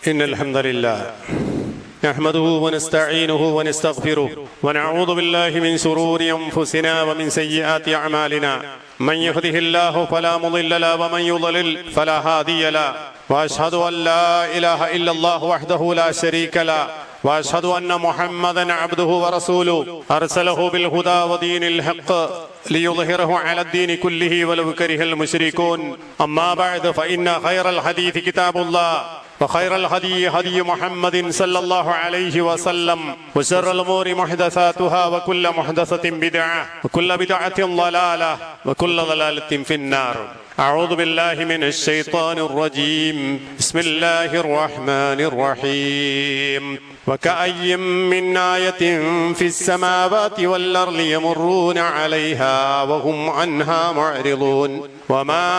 إن الحمد لله نحمده ونستعينه ونستغفره ونعوذ بالله من شرور أنفسنا ومن سيئات أعمالنا من يهده الله فلا مضل له ومن يضلل فلا هادي له وأشهد أن لا إله إلا الله وحده لا شريك له وأشهد أن محمدا عبده ورسوله أرسله بالهدى ودين الحق ليظهره على الدين كله ولو كره المشركون أما بعد فإن خير الحديث كتاب الله وخير الهدي هدي محمد صلى الله عليه وسلم وشر الأمور محدثاتها وكل محدثة بدعة وكل بدعة ضلالة وكل ضلالة في النار. أعوذ بالله من الشيطان الرجيم. بسم الله الرحمن الرحيم. وكأي من آية في السماوات والأرض يمرون عليها وهم عنها معرضون وما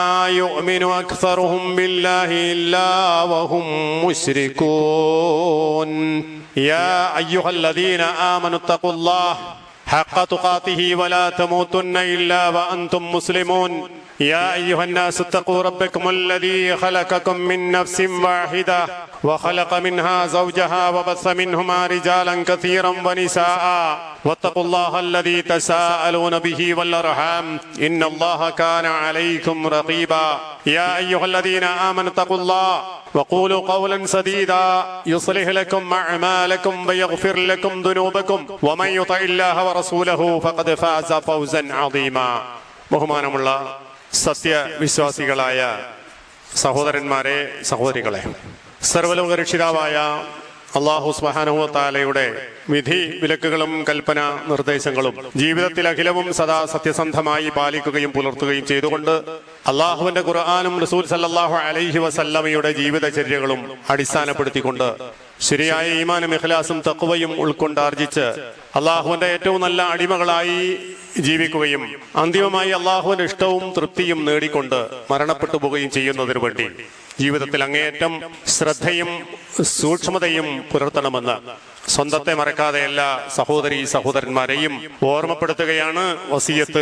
يؤمن أكثرهم بالله إلا وهم مشركون. يا أيها الذين آمنوا اتقوا الله حق تقاته ولا تموتن إلا وأنتم مسلمون. يا أيها الناس اتقوا ربكم الذي خلقكم من نفس واحدة وخلق منها زوجها وبث منهما رجالا كثيرا ونساء واتقوا الله الذي تساءلون به والأرحام إن الله كان عليكم رقيبا. يا أيها الذين آمنوا اتقوا الله وقولوا قولا سديدا يصلح لكم أعمالكم ويغفر لكم ذنوبكم ومن يطع الله ورسوله فقد فاز فوزا عظيما. ബഹുമാനമുള്ള സത്യവിശ്വാസികളായ സഹോദരന്മാരെ, സഹോദരികളെ, സർവ്വലോകരക്ഷിതാവായ അല്ലാഹു സുബ്ഹാനഹു വ തആലയുടെ വിധി വിലക്കുകളും കൽപ്പന നിർദ്ദേശങ്ങളും ജീവിതത്തിൽ അഖിലവും സദാ സത്യസന്ധമായി പാലിക്കുകയും പുലർത്തുകയും ചെയ്തുകൊണ്ട് അള്ളാഹുവിന്റെ ഖുർആനും റസൂൽ സല്ലല്ലാഹു അലൈഹി വസല്ലമയുടെ ജീവിതചര്യകളും അടിസ്ഥാനപ്പെടുത്തിക്കൊണ്ട് ശരിയായ ഈമാനും ഇഖ്ലാസും തഖ്വയും ഉൾക്കൊണ്ടാർജിച്ച് അള്ളാഹുവിന്റെ ഏറ്റവും നല്ല അടിമകളായി ജീവിക്കുകയും അന്തിമമായി അള്ളാഹുവിന്റെ ഇഷ്ടവും തൃപ്തിയും നേടിക്കൊണ്ട് മരണപ്പെട്ടു പോവുകയും ചെയ്യുന്നതിനു വേണ്ടി ജീവിതത്തിൽ അങ്ങേയറ്റം ശ്രദ്ധയും സൂക്ഷ്മതയും പുലർത്തണമെന്ന് സ്വന്തത്തെ മറക്കാതെ എല്ലാ സഹോദരി സഹോദരന്മാരെയും ഓർമ്മപ്പെടുത്തുകയാണ്, വസിയത്ത്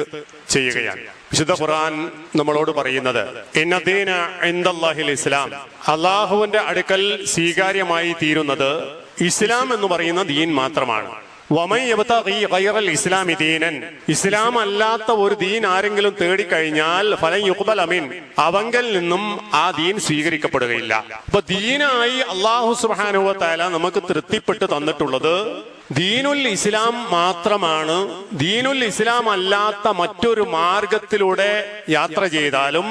ചെയ്യുകയാണ്. വിശുദ്ധ ഖുർആൻ നമ്മളോട് പറയുന്നത് ഇന്ന ദീന ഇൻദല്ലാഹിൽ ഇസ്ലാം, അള്ളാഹുവിന്റെ അടുക്കൽ സ്വീകാര്യമായി തീരുന്നത് ഇസ്ലാം എന്ന് പറയുന്ന ദീൻ മാത്രമാണ്. വമൻ യബ്തഗി ഗൈറൽ ഇസ്ലാമി ദീനൻ, ഇസ്ലാം അല്ലാത്ത ഒരു ദീൻ ആരെങ്കിലും തേടിക്കഴിഞ്ഞാൽ ഫലൻ യുഖ്ബല മിൻ, അവങ്കൽ നിന്നും ആ ദീൻ സ്വീകരിക്കപ്പെടുകയില്ല. അപ്പൊ ദീനായി അല്ലാഹു സുബ്ഹാനഹു വ തആല നമുക്ക് തൃപ്തിപ്പെട്ട് തന്നിട്ടുള്ളത് ദീനുൽ ഇസ്ലാം മാത്രമാണ്. ദീനുൽ ഇസ്ലാം അല്ലാത്ത മറ്റൊരു മാർഗത്തിലൂടെ യാത്ര ചെയ്താലും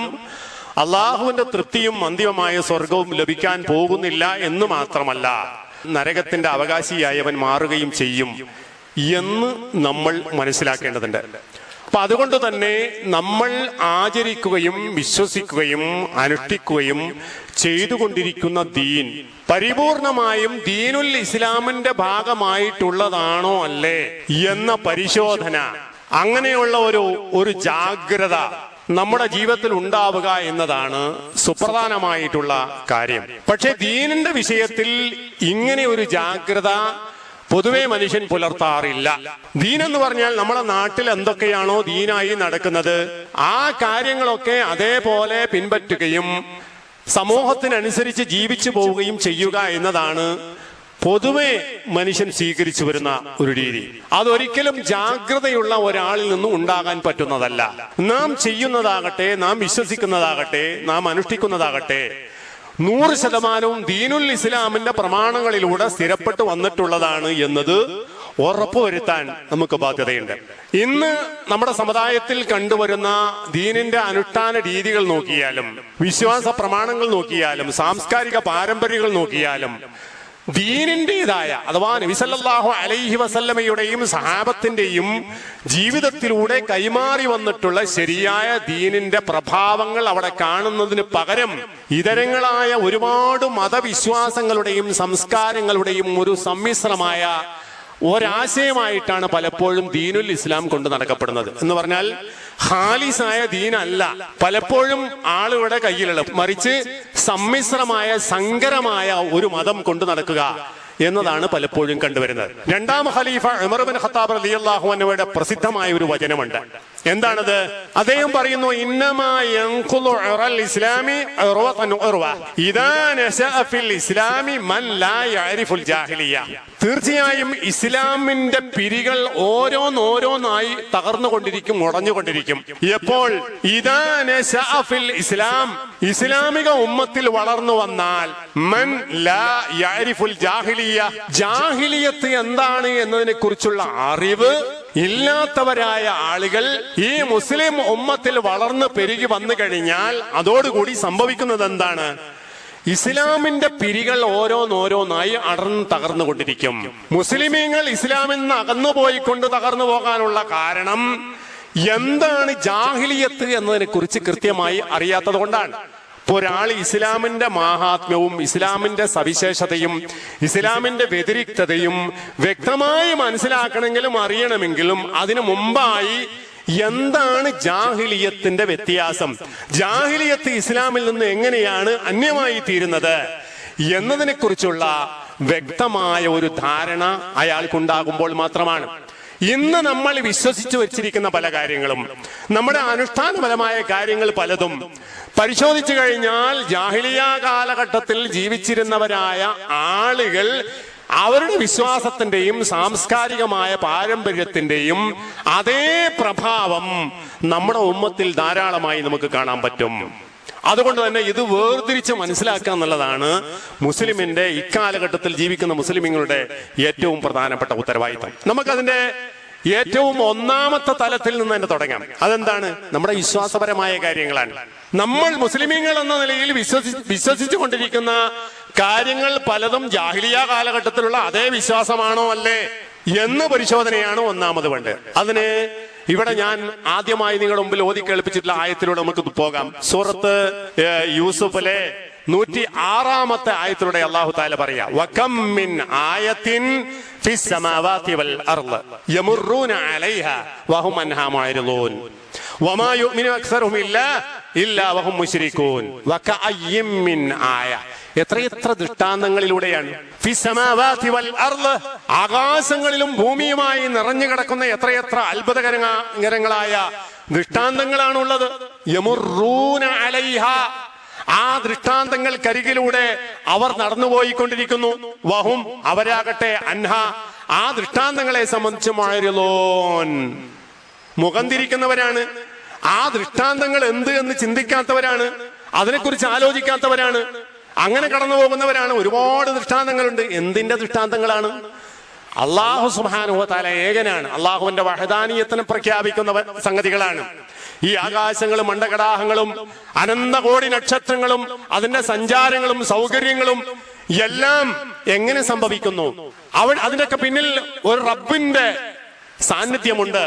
അള്ളാഹുവിന്റെ തൃപ്തിയും അന്തിമമായ സ്വർഗവും ലഭിക്കാൻ പോകുന്നില്ല എന്ന് മാത്രമല്ല, നരകത്തിന്റെ അവകാശിയായവൻ മാറുകയും ചെയ്യും എന്ന് നമ്മൾ മനസ്സിലാക്കേണ്ടതുണ്ട്. അപ്പൊ അതുകൊണ്ട് തന്നെ നമ്മൾ ആചരിക്കുകയും വിശ്വസിക്കുകയും അനുഷ്ഠിക്കുകയും ചെയ്തുകൊണ്ടിരിക്കുന്ന ദീൻ പരിപൂർണമായും ദീനുൽ ഇസ്ലാമിന്റെ ഭാഗമായിട്ടുള്ളതാണോ അല്ലേ എന്ന പരിശോധന, അങ്ങനെയുള്ള ഒരു ജാഗ്രത നമ്മുടെ ജീവിതത്തിൽ ഉണ്ടാവുക എന്നതാണ് സുപ്രധാനമായിട്ടുള്ള കാര്യം. പക്ഷെ ദീനിന്റെ വിഷയത്തിൽ ഇങ്ങനെ ഒരു ജാഗ്രത പൊതുവെ മനുഷ്യൻ പുലർത്താറില്ല. ദീൻ എന്ന് പറഞ്ഞാൽ നമ്മുടെ നാട്ടിൽ എന്തൊക്കെയാണോ ദീനായി നടക്കുന്നത് ആ കാര്യങ്ങളൊക്കെ അതേപോലെ പിൻപറ്റുകയും സമൂഹത്തിനനുസരിച്ച് ജീവിച്ചു പോവുകയും ചെയ്യുക എന്നതാണ് പൊതുവെ മനുഷ്യൻ സ്വീകരിച്ചു വരുന്ന ഒരു രീതി. അതൊരിക്കലും ജാഗ്രതയുള്ള ഒരാളിൽ നിന്നും ഉണ്ടാകാൻ പറ്റുന്നതല്ല. നാം ചെയ്യുന്നതാകട്ടെ, നാം വിശ്വസിക്കുന്നതാകട്ടെ, നാം അനുഷ്ഠിക്കുന്നതാകട്ടെ 100% ദീനുൽ ഇസ്ലാമിന്റെ പ്രമാണങ്ങളിലൂടെ സ്ഥിരപ്പെട്ടു വന്നിട്ടുള്ളതാണ് എന്നത് ഉറപ്പുവരുത്താൻ നമുക്ക് ബാധ്യതയുണ്ട്. ഇന്ന് നമ്മുടെ സമുദായത്തിൽ കണ്ടുവരുന്ന ദീനിന്റെ അനുഷ്ഠാന രീതികൾ നോക്കിയാലും വിശ്വാസ പ്രമാണങ്ങൾ നോക്കിയാലും സാംസ്കാരിക പാരമ്പര്യങ്ങൾ നോക്കിയാലും ദീനിന്റേതായ അഥവാ നബി സല്ലല്ലാഹു അലൈഹി വസല്ലമയുടെയും സഹാബത്തിന്റെയും ജീവിതത്തിലൂടെ കൈമാറി വന്നിട്ടുള്ള ശരിയായ ദീനിന്റെ പ്രഭാവങ്ങൾ അവിടെ കാണുന്നതിന് പകരം ഇതരങ്ങളായ ഒരുപാട് മതവിശ്വാസങ്ങളുടെയും സംസ്കാരങ്ങളുടെയും ഒരു സമ്മിശ്രമായ ഒരാശയമായിട്ടാണ് പലപ്പോഴും ദീനുൽ ഇസ്ലാം കൊണ്ട് നടക്കപ്പെടുന്നത്. എന്ന് പറഞ്ഞാൽ ഖാലിസായ ദീനല്ല പലപ്പോഴും ആളുകളുടെ കയ്യിലുള്ളത്, മറിച്ച് സമ്മിശ്രമായ സങ്കരമായ ഒരു മതം കൊണ്ട് നടക്കുക എന്നതാണ് പലപ്പോഴും കണ്ടുവരുന്നത്. രണ്ടാം ഖലീഫ ഉമർ ഇബ്നു ഖത്താബ് റളിയല്ലാഹു അൻഹുവിന്റെ പ്രസിദ്ധമായ ഒരു വചനമുണ്ട്. എന്താണത്? അദ്ദേഹം പറയുന്നു, ഇന്നമാ യൻഖുദു ഉറൽ ഇസ്ലാമി ഉർവതൻ ഉർവ ഇദാ നശഅ ഫിൽ ഇസ്ലാമി മൻ ലാ യഅരിഫുൽ ജാഹിലിയ്യ. തീർച്ചയായും ഇസ്ലാമിന്റെ പിരികൾ ഓരോന്നോരോന്നായി തകർന്നുകൊണ്ടിരിക്കും, ഉടഞ്ഞുകൊണ്ടിരിക്കും. എപ്പോൾ? ഇദാ നശഅ ഫിൽ ഇസ്ലാം, ഇസ്ലാമിക ഉമ്മത്തിൽ വളർന്നു വന്നാൽ, മൻ ലാ യഅരിഫുൽ ജാഹിലിയ്യ, ജാഹിലിയത്ത് എന്താണ് എന്നതിനെ കുറിച്ചുള്ള അറിവ് ഇല്ലാത്തവരായ ആളുകൾ ഈ മുസ്ലിം ഉമ്മത്തിൽ വളർന്ന് പെരുകി വന്നു കഴിഞ്ഞാൽ അതോടുകൂടി സംഭവിക്കുന്നത് എന്താണ്? ഇസ്ലാമിന്റെ പിരികൾ ഓരോന്നോരോന്നായി അടർന്ന് തകർന്നുകൊണ്ടിരിക്കും. മുസ്ലിമീങ്ങൾ ഇസ്ലാമിൽ നിന്ന് അകന്നുപോയിക്കൊണ്ട് തകർന്നു പോകാനുള്ള കാരണം എന്താണ്? ജാഹിലിയത്ത് എന്നതിനെ കുറിച്ച് കൃത്യമായി അറിയാത്തത് കൊണ്ടാണ്. ഒരാൾ ഇസ്ലാമിന്റെ മാഹാത്മ്യവും ഇസ്ലാമിന്റെ സവിശേഷതയും ഇസ്ലാമിന്റെ വ്യതിരിക്തതയും വ്യക്തമായി മനസ്സിലാക്കണമെങ്കിലും അറിയണമെങ്കിലും അതിനു മുമ്പായി എന്താണ് ജാഹിലിയത്തിന്റെ വ്യത്യാസം, ജാഹിലിയത്ത് ഇസ്ലാമിൽ നിന്ന് എങ്ങനെയാണ് അന്യമായി തീരുന്നത് എന്നതിനെ കുറിച്ചുള്ള വ്യക്തമായ ഒരു ധാരണ അയാൾക്കുണ്ടാകുമ്പോൾ മാത്രമാണ്. ഇന്ന് നമ്മൾ വിശ്വസിച്ചു വെച്ചിരിക്കുന്ന പല കാര്യങ്ങളും, നമ്മുടെ അനുഷ്ഠാനപരമായ കാര്യങ്ങൾ പലതും പരിശോധിച്ചു കഴിഞ്ഞാൽ ജാഹിലിയ കാലഘട്ടത്തിൽ ജീവിച്ചിരുന്നവരായ ആളുകൾ അവരുടെ വിശ്വാസത്തിന്റെയും സാംസ്കാരികമായ പാരമ്പര്യത്തിന്റെയും അതേ പ്രഭാവം നമ്മുടെ ഉമ്മത്തിൽ ധാരാളമായി നമുക്ക് കാണാൻ പറ്റും. അതുകൊണ്ട് തന്നെ ഇത് വേർതിരിച്ച് മനസ്സിലാക്കുക എന്നുള്ളതാണ് മുസ്ലിമിന്റെ ഇക്കാലഘട്ടത്തിൽ ജീവിക്കുന്ന മുസ്ലിമുകളുടെ ഏറ്റവും പ്രധാനപ്പെട്ട ഉത്തരവാദിത്തം. നമുക്കതിന്റെ ഏറ്റവും ഒന്നാമത്തെ തലത്തിൽ നിന്ന് തന്നെ തുടങ്ങാം. അതെന്താണ്? നമ്മുടെ വിശ്വാസപരമായ കാര്യങ്ങളാണ്. നമ്മൾ മുസ്ലിമീങ്ങൾ എന്ന നിലയിൽ വിശ്വസിച്ചു കൊണ്ടിരിക്കുന്ന കാര്യങ്ങൾ പലതും ജാഹിലിയ കാലഘട്ടത്തിലുള്ള അതേ വിശ്വാസമാണോ അല്ലേ എന്ന് പരിശോധനയാണ് ഒന്നാമത് വേണ്ടത്. അതിന് ഇവിടെ ഞാൻ ആദ്യമായി നിങ്ങളുടെ മുമ്പിൽ ഓതി കേൾപ്പിച്ചിട്ടുള്ള ആയത്തിലൂടെ നമുക്ക് പോകാം. സൂറത്ത് യൂസുഫിലെ 106-ാമത്തെ ആയത്തിലൂടെ അല്ലാഹു തആല പറയാ, വകം മിൻ ആയത്തിൻ ഫിസ് സമാവാതി വൽ അർള് യമുറൂന അലൈഹാ വഹും അൻഹാ മുഅരിദൂൻ വമാ യുഅ്മിനു അക്സറുഹും ഇല്ലാ വഹും മുശ്രികൂൻ വകഅയ്യിം മിൻ ആയ. എത്രയെത്ര ദൃഷ്ടാന്തങ്ങളിലൂടെയാണ് ഫിസ് സമാവാതി വൽ അർള്, ആകാശങ്ങളിലും ഭൂമിയുമായി നിറഞ്ഞു കിടക്കുന്ന എത്രയെത്ര അത്ഭുതകരങ്ങളായ ദൃഷ്ടാന്തങ്ങളാണുള്ളത്. യമുറൂന അലൈഹാ, ആ ദൃഷ്ടാന്തങ്ങൾക്കരികിലൂടെ അവർ നടന്നുപോയിക്കൊണ്ടിരിക്കുന്നു. വഹും, അവരാകട്ടെ, അൻഹ, ആ ദൃഷ്ടാന്തങ്ങളെ സംബന്ധിച്ച് മുഅരിദൂൻ, മുഖം തിരിക്കുന്നവരാണ്. ആ ദൃഷ്ടാന്തങ്ങൾ എന്ത് എന്ന് ചിന്തിക്കാത്തവരാണ്, അതിനെക്കുറിച്ച് ആലോചിക്കാത്തവരാണ്, അങ്ങനെ കടന്നു പോകുന്നവരാണ്. ഒരുപാട് ദൃഷ്ടാന്തങ്ങളുണ്ട്. എന്തിന്റെ ദൃഷ്ടാന്തങ്ങളാണ്? അല്ലാഹു സുബ്ഹാനഹു വ തആല ഏകനാണ്. അള്ളാഹുവിന്റെ വഹദാനിയത്തിനെ പ്രഖ്യാപിക്കുന്ന സംഗതികളാണ്. ഈ ആകാശങ്ങളും മണ്ഡകടാഹങ്ങളും അനന്തകോടി നക്ഷത്രങ്ങളും അതിന്റെ സഞ്ചാരങ്ങളും സൗകര്യങ്ങളും എല്ലാം എങ്ങനെ സംഭവിക്കുന്നു? അതിനൊക്കെ പിന്നിൽ ഒരു റബ്ബിന്റെ സാന്നിധ്യമുണ്ട്.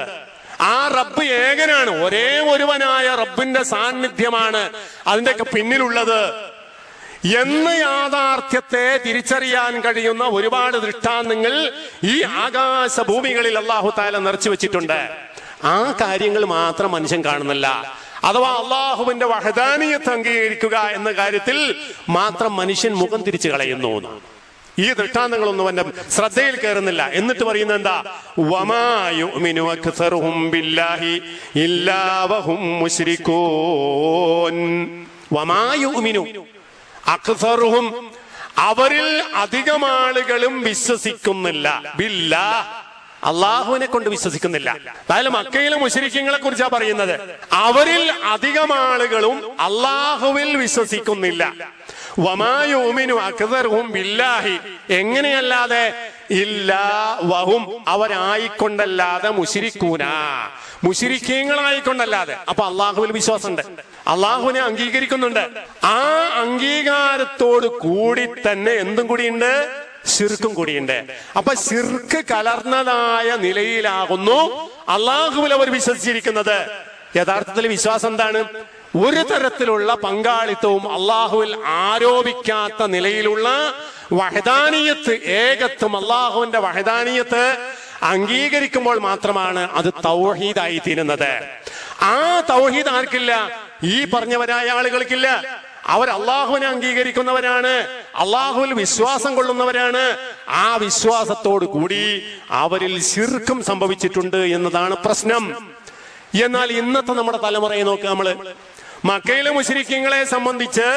ആ റബ്ബ് ഏകനാണ്. ഒരേ ഒരുവനായ റബ്ബിന്റെ സാന്നിധ്യമാണ് അതിന്റെയൊക്കെ പിന്നിലുള്ളത് എന്ന് യാഥാർത്ഥ്യത്തെ തിരിച്ചറിയാൻ കഴിയുന്ന ഒരുപാട് ദൃഷ്ടാന്തങ്ങൾ ഈ ആകാശ ഭൂമികളിൽ അല്ലാഹു തആല നിറച്ചു വെച്ചിട്ടുണ്ട്. ആ കാര്യങ്ങൾ മാത്രം മനുഷ്യൻ കാണുന്നില്ല. അഥവാ അള്ളാഹുവിന്റെ വഹദാനിയത്ത് അംഗീകരിക്കുക എന്ന കാര്യത്തിൽ മാത്രം മനുഷ്യൻ മുഖം തിരിച്ചു കളയുന്നു. ഈ ദൃഷ്ടാന്തങ്ങളൊന്നും അവന്റെ ശ്രദ്ധയിൽ കയറുന്നില്ല. എന്നിട്ട് പറയുന്നത് എന്താ? വമാ യുഅ്മിനു അക്സറുഹും ബില്ലാഹി ഇല്ലാ വഹും മുശ്രികൂൻ. വമാ യുഅ്മിനു അക്സറുഹും, അവരിൽ അധികം ആളുകളും വിശ്വസിക്കുന്നില്ല. ബില്ലാഹ്, അള്ളാഹുവിനെ കൊണ്ട് വിശ്വസിക്കുന്നില്ല. അതായത് മക്കയിലെ മുശ്രിക്കുകളെ കുറിച്ചാ പറയുന്നത്. അവരിൽ അധികം ആളുകളും അള്ളാഹുവിൽ വിശ്വസിക്കുന്നില്ല. വമാ യുഅ്മിനു അക്സറുഹും ബില്ലാഹി, എങ്ങനെയല്ലാതെ? ഇല്ലാ വഹും, അവരായിക്കൊണ്ടല്ലാതെ, മുശ്രിക്കൂന, മുശ്രിക്കീങ്ങളായിക്കൊണ്ടല്ലാതെ. അപ്പൊ അള്ളാഹുവിൽ വിശ്വാസമുണ്ട്, അള്ളാഹുവിനെ അംഗീകരിക്കുന്നുണ്ട്. ആ അംഗീകാരത്തോട് കൂടി തന്നെ എന്തും കൂടിയുണ്ട്? ശിർക്കും കൂടിയുണ്ട്. അപ്പൊ ശിർക്ക് കലർന്നതായ നിലയിലാകുന്നു അള്ളാഹുവിൽ അവർ വിശ്വസിച്ചിരിക്കുന്നത്. യഥാർത്ഥത്തിൽ വിശ്വാസം എന്താണ്? ഒരു തരത്തിലുള്ള പങ്കാളിത്തവും അള്ളാഹുവിൽ ആരോപിക്കാത്ത നിലയിലുള്ള വഹദാനിയത്ത്, ഏകത്വം, അള്ളാഹുവിന്റെ വഹദാനിയത്ത് അംഗീകരിക്കുമ്പോൾ മാത്രമാണ് അത് തൗഹീദായി തീരുന്നത്. ആ തൗഹീദ് ആർക്കില്ല? ഈ പറഞ്ഞവരായ ആളുകൾക്കില്ല. അവർ അള്ളാഹുവിനെ അംഗീകരിക്കുന്നവരാണ്, അള്ളാഹുവിൽ വിശ്വാസം കൊള്ളുന്നവരാണ്. ആ വിശ്വാസത്തോടു കൂടി അവരിൽ ശിർക്കും സംഭവിച്ചിട്ടുണ്ട് എന്നതാണ് പ്രശ്നം. എന്നാൽ ഇന്നത്തെ നമ്മുടെ തലമുറയെ നോക്കുക നമ്മള്. മക്കയിലെ മുശ്രിക്കീങ്ങളെ സംബന്ധിച്ച്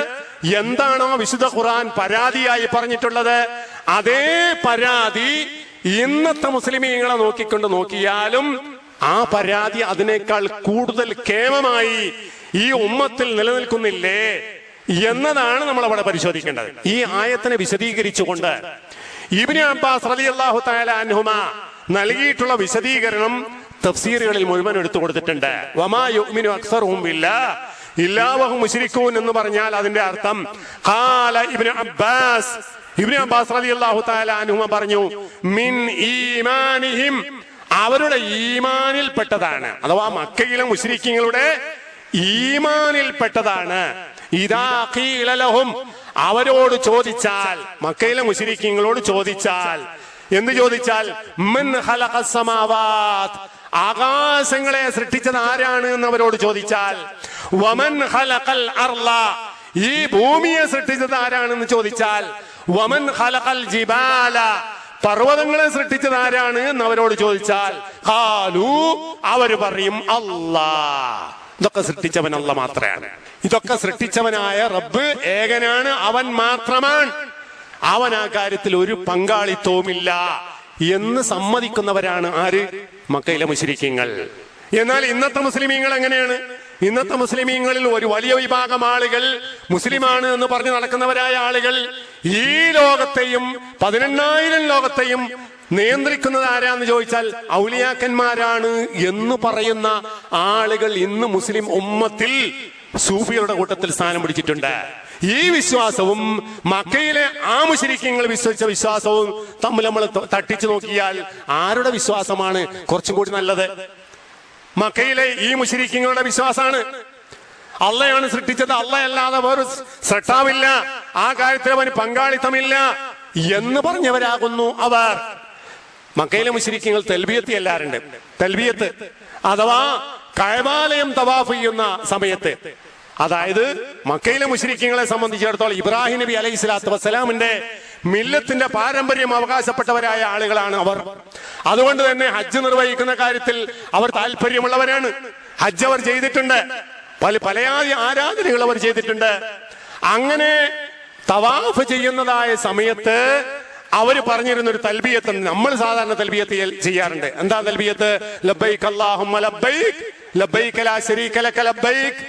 എന്താണോ വിശുദ്ധ ഖുർആൻ പരാതിയായി പറഞ്ഞിട്ടുള്ളത്, അതേ പരാതി ഇന്നത്തെ മുസ്ലിമീങ്ങളെ നോക്കിയാലും ആ പരാതി അതിനേക്കാൾ കൂടുതൽ കേമമായി ഈ ഉമ്മത്തിൽ നിലനിൽക്കുന്നില്ലേ എന്നതാണ് നമ്മൾ അവിടെ പരിശോധിക്കേണ്ടത്. ഈ ആയത്തിനെ വിശദീകരിച്ചുകൊണ്ട് ഇബ്നു അബ്ബാസ് റളിയല്ലാഹു തആല അൻഹുമാ നൽകിയിട്ടുള്ള വിശദീകരണം തഫ്സീറുകളിൽ മുഴുവൻ എടുത്തു കൊടുത്തിട്ടുണ്ട്. വമാ യുഅ്മിനു അക്സറുഹും ബില്ലാഹ് ഇല്ലാ വഹും മുശ്രികൂൻ എന്ന് പറഞ്ഞാൽ അതിന്റെ അർത്ഥം ഖാല ഇബ്നു അബ്ബാസ് റളിയല്ലാഹു തആല അൻഹുമാ പറഞ്ഞു, മിൻ ഈമാനിഹിം, അവരുടെ ഈമാനിൽപ്പെട്ടതാണ്, അഥവാ മക്കയിലെ മുശ്രിക്കീങ്ങളുടെ ഈമാനിൽപ്പെട്ടതാണ്. ഇദാ ഖീല ലഹും, അവരോട് ചോദിച്ചാൽ, മക്കയിലെ മുശ്രിക്കീങ്ങളോട് ചോദിച്ചാൽ, എന്ത് ചോദിച്ചാൽ, മൻ ഖലഖസ് സമാവാത്, ആകാശങ്ങളെ സൃഷ്ടിച്ചത് ആരാണ് എന്ന് അവരോട് ചോദിച്ചാൽ, വമൻ ഖലഖൽ അർള, ഈ ഭൂമിയെ സൃഷ്ടിച്ചത് ആരാണെന്ന് ചോദിച്ചാൽ, വമൻ ഖലഖൽ ജിബാല, പർവ്വതങ്ങളെ സൃഷ്ടിച്ചത് ആരാണ് എന്ന് അവരോട് ചോദിച്ചാൽ, ഖാലു, അവര് പറയും അല്ലാഹ്. ഇതൊക്കെ സൃഷ്ടിച്ചവൻ അല്ലാഹ് മാത്രമാണ്. ഇതൊക്കെ സൃഷ്ടിച്ചവനായ റബ്ബ് ഏകനാണ്, അവൻ മാത്രമാണ്, അവൻ ആ കാര്യത്തിൽ ഒരു പങ്കാളിത്തവുമില്ല എന്ന് സമ്മതിക്കുന്നവരാണ് ആര്? മക്കയിലെ മുശ്രിക്കീങ്ങൾ. എന്നാൽ ഇന്നത്തെ മുസ്ലിമീങ്ങൾ എങ്ങനെയാണ്? ഇന്നത്തെ മുസ്ലിമീങ്ങളിൽ ഒരു വലിയ വിഭാഗം ആളുകൾ മുസ്ലിമാണ് എന്ന് പറഞ്ഞു നടക്കുന്നവരായ ആളുകൾ ഈ ലോകത്തെയും 18,000 ലോകത്തെയും നിയന്ത്രിക്കുന്നത് ആരാന്ന് ചോദിച്ചാൽ ഔലിയാക്കന്മാരാണ് എന്ന് പറയുന്ന ആളുകൾ ഇന്ന് മുസ്ലിം ഉമ്മത്തിൽ സൂഫികളുടെ കൂട്ടത്തിൽ സ്ഥാനം പിടിച്ചിട്ടുണ്ട്. ഈ വിശ്വാസവും മക്കയിലെ ആ മുശ്രിക്കീങ്ങൾ വിശ്വസിച്ച വിശ്വാസവും തമ്മിൽ നമ്മൾ തട്ടിച്ചു നോക്കിയാൽ ആരുടെ വിശ്വാസമാണ് കുറച്ചും കൂടി നല്ലത്? മക്കയിലെ ഈ മുശ്രിക്കീങ്ങളുടെ വിശ്വാസമാണ് അള്ളയാണ് സൃഷ്ടിച്ചത്, അള്ളയല്ലാതെ വേറെ സൃഷ്ടാവില്ല, ആ കാര്യത്തിൽ അവന് പങ്കാളിത്തമില്ല എന്ന് പറഞ്ഞവരാകുന്നു അവർ. മക്കയിലെ മുശ്രിക്കീങ്ങൾ തൽബിയത്ത് എല്ലാരുണ്ട്. തൽബിയത്ത് അഥവാ കഅബാലയം തവാഫ് ചെയ്യുന്ന സമയത്ത്, അതായത് മക്കയിലെ മുശ്രിക്കീങ്ങളെ സംബന്ധിച്ചിടത്തോളം ഇബ്രാഹിം നബി അലൈഹി സ്വലാത്തു വസ്സലാമിന്റെ മില്ലത്തിന്റെ പാരമ്പര്യം അവകാശപ്പെട്ടവരായ ആളുകളാണ് അവർ. അതുകൊണ്ട് തന്നെ ഹജ്ജ് നിർവഹിക്കുന്ന കാര്യത്തിൽ അവർ താല്പര്യമുള്ളവരാണ്. ഹജ്ജ് അവർ ചെയ്തിട്ടുണ്ട്, പല ആരാധനകൾ അവർ ചെയ്തിട്ടുണ്ട്. അങ്ങനെ തവാഫ് ചെയ്യുന്നതായ സമയത്ത് അവര് പറഞ്ഞിരുന്ന ഒരു തൽബിയത്ത്, നമ്മൾ സാധാരണ തൽബിയത്ത് ചെയ്യാറുണ്ട്. എന്താ തൽബിയത്ത്? ലബ്ബൈക് അല്ലാഹുമ്മ ലബ്ബൈക് ലബ്ബൈക ലാ ശരീക ലക ലബ്ബൈക്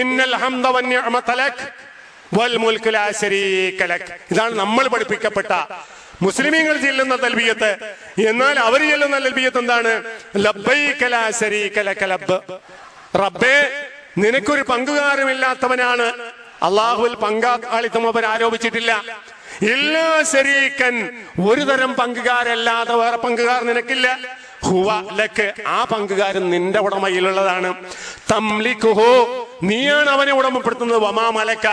ഇന്നൽ ഹംദ വന്നിഅമത ലക് വൽ മുൽകു ലാ ശരീക ലക്. ഇതാണ് നമ്മൾ പഠിപ്പിക്കപ്പെട്ട മുസ്ലിമീങ്ങൾ ചെല്ലുന്ന തൽബിയത്ത്. എന്നാൽ അവർ ചെല്ലുന്ന തൽബിയത്ത് എന്താണ്? ലബ്ബൈക ലാ ശരീക ലക ലബ്ബ്, റബ്ബേ നിനക്കൊരു പങ്കുകാരുമില്ലാത്തവനാണ്. അള്ളാഹുവിൽ പങ്കാളിത്തം അവർ ആരോപിച്ചിട്ടില്ല. ഇല്ലാ ശരീക്കൻ, ഒരു തരം പങ്കുകാരല്ലാതെ വേറെ പങ്കുകാർ നിനക്കില്ല. ഹുവ ലക്ക്, ആ പങ്കുകാരൻ നിന്റെ ഉടമയിലുള്ളതാണ്. തംലിക്കുഹു, നീയാണ് അവനെ ഉടമപ്പെടുത്തുന്നത്. വമാ മലക്ക,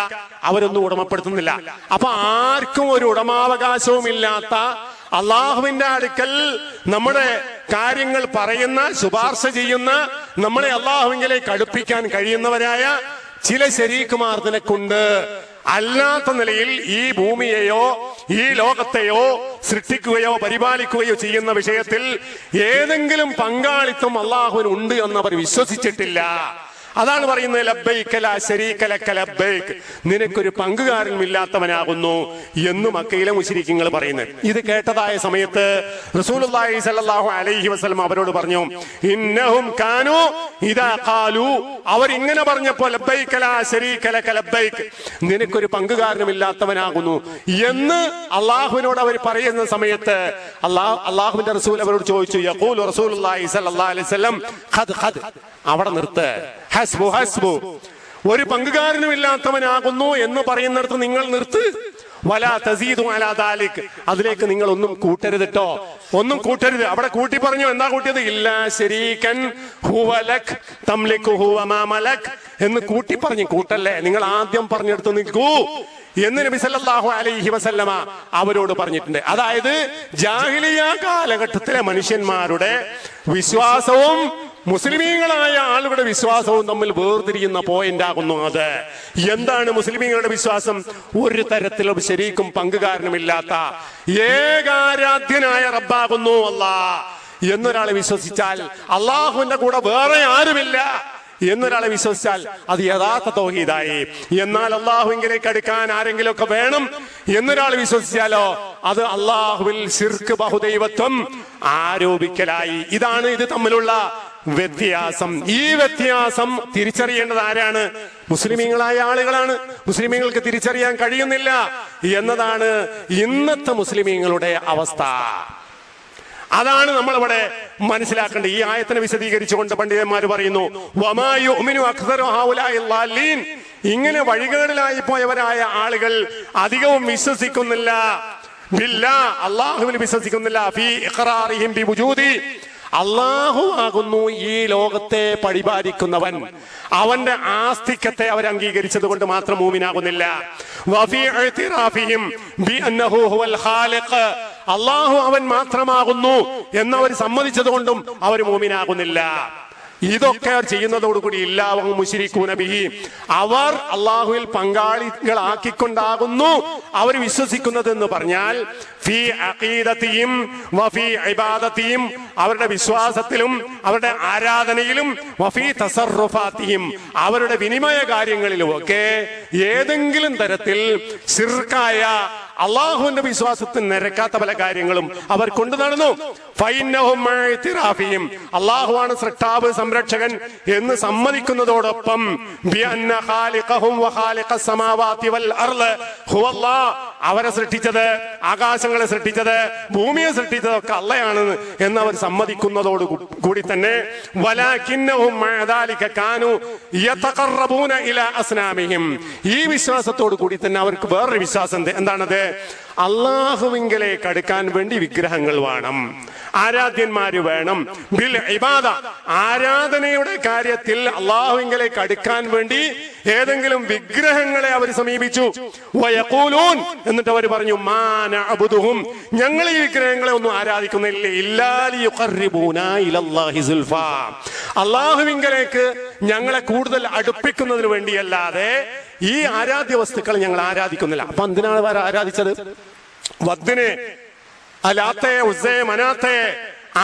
അവരൊന്നും ഉടമപ്പെടുത്തുന്നില്ല. അപ്പൊ ആർക്കും ഒരു ഉടമാവകാശവും ഇല്ലാത്ത അള്ളാഹുവിന്റെ അടുക്കൽ നമ്മുടെ കാര്യങ്ങൾ പറയുന്ന, ശുപാർശ ചെയ്യുന്ന, നമ്മളെ അള്ളാഹുവിലേക്ക് അടുപ്പിക്കാൻ കഴിയുന്നവരായ ചില ശരീക്കുമാർ നിനക്കുണ്ട്. അല്ലാത്ത നിലയിൽ ഈ ഭൂമിയെയോ ഈ ലോകത്തെയോ സൃഷ്ടിക്കുകയോ പരിപാലിക്കുകയോ ചെയ്യുന്ന വിഷയത്തിൽ ഏതെങ്കിലും പങ്കാളിത്തം അള്ളാഹുവിന് ഉണ്ട് എന്ന് അവർ വിശ്വസിച്ചിട്ടില്ല. അതാണ് പറയുന്നത് ലബ്ബൈക ലാ ശരീക ലക ലബ്ബൈക്, നിനക്കൊരു പങ്കുകാരനും ഇല്ലാത്തവനാകുന്നു എന്ന് മക്കയിലെ മുശ്രിക്കീങ്ങൾ പറയുന്നത്. ഇത് കേട്ടതായ സമയത്ത് റസൂലുള്ളാഹി സ്വല്ലല്ലാഹു അലൈഹി വസല്ലം അവരോട് പറഞ്ഞു, ഇന്നഹും കാനൂ ഇദാ ഖാലൂ, അവർ ഇങ്ങനെ പറഞ്ഞപ്പോൾ ലബ്ബൈക ലാ ശരീക ലക ലബ്ബൈക്, നിനക്കൊരു പങ്കുകാരനും ഇല്ലാത്തവനാകുന്നു എന്ന് അള്ളാഹുവിനോട് അവർ പറയുന്ന സമയത്ത് അള്ളാഹുവിന്റെ റസൂൽ അവരോട് ചോദിച്ചു, യഖൂലു റസൂലുള്ളാഹി സ്വല്ലല്ലാഹു അലൈഹി വസല്ലം ഖദ് ഖദ്, അവിടെ നിർത്ത്, ഹസ്ബു ഹസ്ബു, ഒരു പങ്കുകാരനും ഇല്ലാത്തവനാകുന്നു എന്ന് പറയുന്നിടത്ത് നിങ്ങൾ നിർത്ത്. വലാ തസീദു അലാ ദാലിക്, അതിലേക്ക് നിങ്ങൾ ഒന്നും കൂട്ടരുതട്ടോ, ഒന്നും കൂട്ടരുത്. അവിടെ കൂട്ടി പറഞ്ഞു. എന്താ കൂട്ടിയത്? ഇല്ലാ ശരീകൻ ഹുവ ലക് തംലികുഹു വമാ മലക് എന്ന് കൂട്ടി പറഞ്ഞു. കൂട്ടല്ലേ, നിങ്ങൾ ആദ്യം പറഞ്ഞെടുത്ത് നിൽക്കൂ എന്ന് നബി സല്ലല്ലാഹു അലൈഹി വസല്ലമ അവരോട് പറഞ്ഞിട്ടുണ്ട്. അതായത് ജാഹിലിയ കാലഘട്ടത്തിലെ മനുഷ്യന്മാരുടെ വിശ്വാസവും മുസ്ലിമീങ്ങളായ ആളുകളുടെ വിശ്വാസവും തമ്മിൽ വേർതിരിയുന്ന പോയിന്റ് ആകുന്നു അത്. എന്താണ് മുസ്ലിമീങ്ങളുടെ വിശ്വാസം? ഒരു തരത്തിലും ശരീക്കും പങ്കുകാരനുമില്ലാത്ത ഏകാരാധ്യനായ റബ്ബാകുന്നു അല്ലാഹ് എന്നൊരാൾ വിശ്വസിച്ചാൽ, അള്ളാഹുവിന്റെ കൂടെ വേറെ ആരുമില്ല എന്നൊരാളെ വിശ്വസിച്ചാൽ അത് യഥാർത്ഥ തൗഹീദായി. എന്നാൽ അള്ളാഹുവിലേക്ക് അടുക്കാൻ ആരെങ്കിലും ഒക്കെ വേണം എന്നൊരാൾ വിശ്വസിച്ചാലോ അത് അള്ളാഹുവിൽ ശിർക്ക്, ബഹുദൈവത്വം ആരോപിക്കലായി. ഇതാണ് ഇത് തമ്മിലുള്ള വ്യത്യാസം. ഈ വ്യത്യാസം തിരിച്ചറിയേണ്ടത് ആരാണ്? മുസ്ലിമീങ്ങളായ ആളുകളാണ്. മുസ്ലിമീങ്ങൾക്ക് തിരിച്ചറിയാൻ കഴിയുന്നില്ല എന്നതാണ് ഇന്നത്തെ മുസ്ലിമീങ്ങളുടെ അവസ്ഥ. അതാണ് നമ്മളിവിടെ മനസ്സിലാക്കേണ്ടത്. ഈ ആയത്തിനെ വിശദീകരിച്ചുകൊണ്ട് പണ്ഡിതന്മാർ പറയുന്നു, വമാ യുഅ്മിനു അക്സറു ഹൗലാഇ ളാലിൻ, ഇങ്ങനെ വഴികേടിലായി പോയവരായ ആളുകൾ അധികവും വിശ്വസിക്കുന്നില്ല ബില്ലാഹ്, അല്ലാഹുവിൽ വിശ്വസിക്കുന്നില്ല, ഫീ ഇഖ്റാറിഹിം ബിവുജൂദി, അള്ളാഹു ആകുന്നു ഈ ലോകത്തെ പരിപാലിക്കുന്നവൻ, അവന്റെ ആസ്തിക്യത്തെ അവർ അംഗീകരിച്ചത് കൊണ്ട് മാത്രം മൂമിനാകുന്നില്ല. വഫീ ഇഅ്തിറാഫിഹിം ബിഅന്നഹു ഹുവൽ ഖാലിഖ്, അള്ളാഹു അവൻ മാത്രമാകുന്നു എന്നവർ സമ്മതിച്ചത് കൊണ്ടും അവർ മൂമിനാകുന്നില്ല. ഇതൊക്കെ അവർ ചെയ്യുന്നതോടുകൂടി ഇല്ലാഹു മുശ്രികൂന ബിഹി, അവർ അള്ളാഹുവിൽ പങ്കാളികളാക്കിക്കൊണ്ടാകുന്നു അവർ വിശ്വസിക്കുന്നത് എന്ന് പറഞ്ഞാൽ ഫീ അഖീദതിഹിം വഫീ ഇബാദതിഹിം, അവരുടെ വിശ്വാസത്തിലും അവരുടെ ആരാധനയിലും, വഫീ തസറുഫാതിഹിം, അവരുടെ വിനിമയ കാര്യങ്ങളിലും ഒക്കെ ഏതെങ്കിലും തരത്തിൽ ശിർക്കായ അള്ളാഹുവിന്റെ വിശ്വാസത്തിന് നിരക്കാത്ത പല കാര്യങ്ങളും അവർ കൊണ്ടു നടന്നു. അള്ളാഹുവാണ് സൃഷ്ടാവ്, സംരക്ഷകൻ എന്ന് സമ്മതിക്കുന്നതോടൊപ്പം അവരെ സൃഷ്ടിച്ചത്, ആകാശങ്ങളെ സൃഷ്ടിച്ചത്, ഭൂമിയെ സൃഷ്ടിച്ചതൊക്കെ അള്ളയാണ് എന്ന് അവർ സമ്മതിക്കുന്നതോട് കൂടി തന്നെ ഈ വിശ്വാസത്തോടു കൂടി തന്നെ അവർക്ക് വേറൊരു വിശ്വാസം എന്താണത്? അള്ളാഹുവിങ്കലേക്ക് അടുക്കാൻ വേണ്ടി വിഗ്രഹങ്ങൾ വേണം, ആരാധ്യന്മാര് വേണം. ബിൽ ഇബാദ, ആരാധനയുടെ കാര്യത്തിൽ അള്ളാഹുവിങ്കലേക്ക് അടുക്കാൻ വേണ്ടി ഏതെങ്കിലും വിഗ്രഹങ്ങളെ അവർ സമീപിച്ചു. വയഖൂലൂൻ, എന്നിട്ട് അവർ പറഞ്ഞു, മാ നഅബുദുഹും, ഞങ്ങൾ ഈ വിഗ്രഹങ്ങളെ ഒന്നും ആരാധിക്കുന്നില്ല, ഇല്ലാ ലിയുഖർരിബൂനാ ഇലല്ലാഹി സുൽഫാ, അള്ളാഹുവിങ്കലേക്ക് ഞങ്ങളെ കൂടുതൽ അടുപ്പിക്കുന്നതിന് വേണ്ടിയല്ലാതെ ഈ ആരാധ്യ വസ്തുക്കൾ ഞങ്ങൾ ആരാധിക്കുന്നില്ല. അപ്പൊ എന്തിനാണ് അവർ ആരാധിച്ചത്? വദ്ദിനെ, അലാത്തെ, ഉസ്സയെ, മനാത്തെ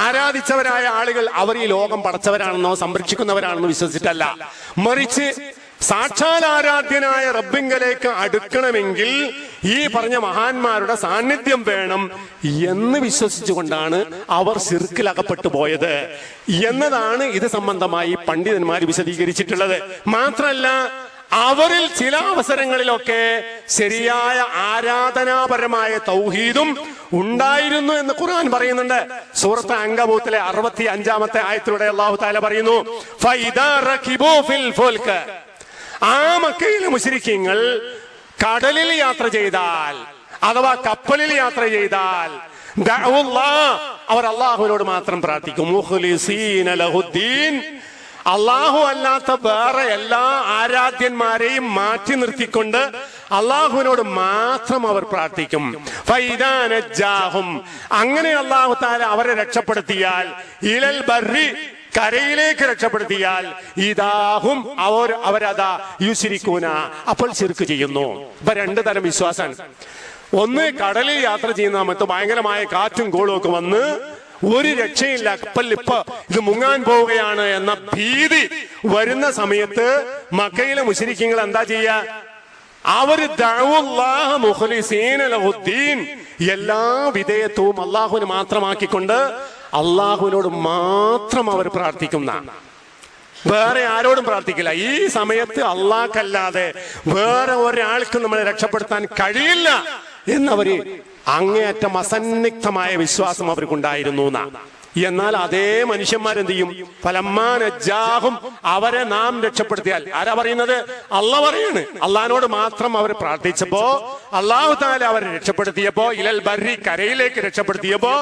ആരാധിച്ചവരായ ആളുകൾ അവർ ഈ ലോകം പടച്ചവരാണെന്നോ സംരക്ഷിക്കുന്നവരാണെന്നോ വിശ്വസിച്ചിട്ടല്ല, മറിച്ച് സാക്ഷാൽ ആരാധ്യനായ റബ്ബിങ്കലേക്ക് അടുക്കണമെങ്കിൽ ഈ പറഞ്ഞ മഹാന്മാരുടെ സാന്നിധ്യം വേണം എന്ന് വിശ്വസിച്ചുകൊണ്ടാണ് അവർ ശിർക്കിൽ അകപ്പെട്ടു പോയത് എന്നതാണ് ഇത് സംബന്ധമായി പണ്ഡിതന്മാർ വിശദീകരിച്ചിട്ടുള്ളത്. മാത്രല്ല, അവരിൽ ചില അവസരങ്ങളിലൊക്കെ ശരിയായ ആരാധനാപരമായ തൗഹീദും ഉണ്ടായിരുന്നു എന്ന് ഖുർആൻ പറയുന്നുണ്ട്. സൂറത്ത് അങ്കബൂത്തിലെ 65-ാമത്തെ ആയത്തിലൂടെ അല്ലാഹു തആല പറയുന്നു, ഫൈദാ റകിബൂ ഫിൽ ഫുൽക, ആ മക്കയിലെ മുശ്രിക്കീങ്ങൾ കടലിൽ യാത്ര ചെയ്താൽ അഥവാ കപ്പലിൽ യാത്ര ചെയ്താൽ അവർ അള്ളാഹുവിനോട് മാത്രം പ്രാർത്ഥിക്കും. മുഖ്ലിസീന ലഹുദ്ദീൻ, അള്ളാഹു അല്ലാത്ത വേറെ എല്ലാ ആരാധ്യന്മാരെയും മാറ്റി നിർത്തിക്കൊണ്ട് അള്ളാഹുവിനോട് മാത്രം അവർ പ്രാർത്ഥിക്കും. ഫൈദാ നജ്ജാഹും, അങ്ങനെ അള്ളാഹു തആല അവരെ രക്ഷപ്പെടുത്തിയാൽ, ഇലൽ ബർരി, കരയിലേക്ക് രക്ഷപ്പെടുത്തിയാൽ, ഇദാഹും അവരതാ യുശ്രികൂന, അപ്പോൾ ശിർക്ക് ചെയ്യുന്നു. ഇപ്പൊ രണ്ടു തരം വിശ്വാസമാണ്. ഒന്ന്, കടലിൽ യാത്ര ചെയ്യുന്ന സമയത്ത് ഭയങ്കരമായ കാറ്റും കോളും ഒക്കെ വന്ന് ഒരു രക്ഷയില്ല, കപ്പൽ ഇപ്പൊ ഇത് മുങ്ങാൻ പോവുകയാണ് എന്ന ഭീതി വരുന്ന സമയത്ത് മക്കയിലെ മുശ്രിക്കീങ്ങൾ എന്താ ചെയ്യാ? അവര് ദഅവുല്ലാഹ മുഖ്ലിസീന ലഹുദ്ദീൻ, എല്ലാ വിധേയത്വവും അള്ളാഹുവിന് മാത്രമാക്കിക്കൊണ്ട് അള്ളാഹുവിനോട് മാത്രം അവർ പ്രാർത്ഥിക്കുന്ന, വേറെ ആരോടും പ്രാർത്ഥിക്കില്ല. ഈ സമയത്ത് അള്ളാഹ്ക്കല്ലാതെ വേറെ ഒരാൾക്കും നമ്മളെ രക്ഷപ്പെടുത്താൻ കഴിയില്ല എന്നവര് അങ്ങേയറ്റം അസന്നിഗ്ധമായ വിശ്വാസം അവർക്കുണ്ടായിരുന്നു. എന്നാൽ അതേ മനുഷ്യന്മാരെന്ത് ചെയ്യും? ഫലമ്മാ നജ്ജാഹും, അവരെ നാം രക്ഷപ്പെടുത്തിയാൽ, ആരാ പറയുന്നത്? അള്ളാഹ് പറയാണ്. അള്ളാഹിനോട് മാത്രം അവർ പ്രാർത്ഥിച്ചപ്പോ അല്ലാഹു തആല അവരെ രക്ഷപ്പെടുത്തിയപ്പോ, ഇലൽ ബർരി, കരയിലേക്ക് രക്ഷപ്പെടുത്തിയപ്പോ,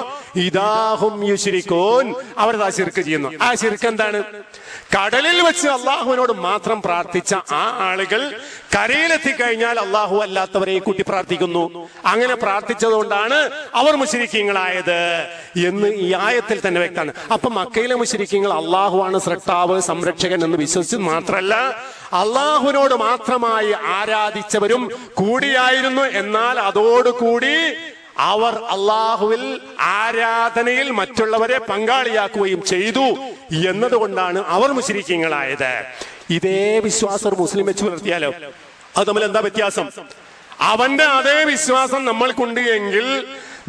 ഇദാഹും യുശ്രികൂൻ, അവർ ശിർക്ക് ചെയ്യുന്നു. ആ ശിർക്ക് എന്താണ്? കടലിൽ വെച്ച് അള്ളാഹുവിനോട് മാത്രം പ്രാർത്ഥിച്ച ആ ആളുകൾ കരയിലെത്തി കഴിഞ്ഞാൽ അള്ളാഹു അല്ലാത്തവരെ കൂട്ടി പ്രാർത്ഥിക്കുന്നു. അങ്ങനെ പ്രാർത്ഥിച്ചതുകൊണ്ടാണ് അവർ മുശ്രിക്കീങ്ങളായത് എന്ന് ഈ ആയത്തിൽ തന്നെ വ്യക്തമാണ്. അപ്പൊ മക്കയിലെ മുശ്രിക്കീങ്ങൾ അള്ളാഹുവാണ് സൃഷ്ടാവ്, സംരക്ഷകൻ എന്ന് വിശ്വസിച്ചത് മാത്രമല്ല, അള്ളാഹുവിനോട് മാത്രമായി ആരാധിച്ചവരും കൂടിയായിരുന്നു. എന്നാൽ അതോടുകൂടി അവർ അള്ളാഹുവിൽ ആരാധനയിൽ മറ്റുള്ളവരെ പങ്കാളിയാക്കുകയും ചെയ്തു എന്നതുകൊണ്ടാണ് അവർ മുശ്രിക്കീങ്ങളായത്. ഇതേ വിശ്വാസം മുസ്ലിം വെച്ച് പുലർത്തിയാലോ? അത് തമ്മിൽ എന്താ വ്യത്യാസം? അവന്റെ അതേ വിശ്വാസം നമ്മൾക്കുണ്ട് എങ്കിൽ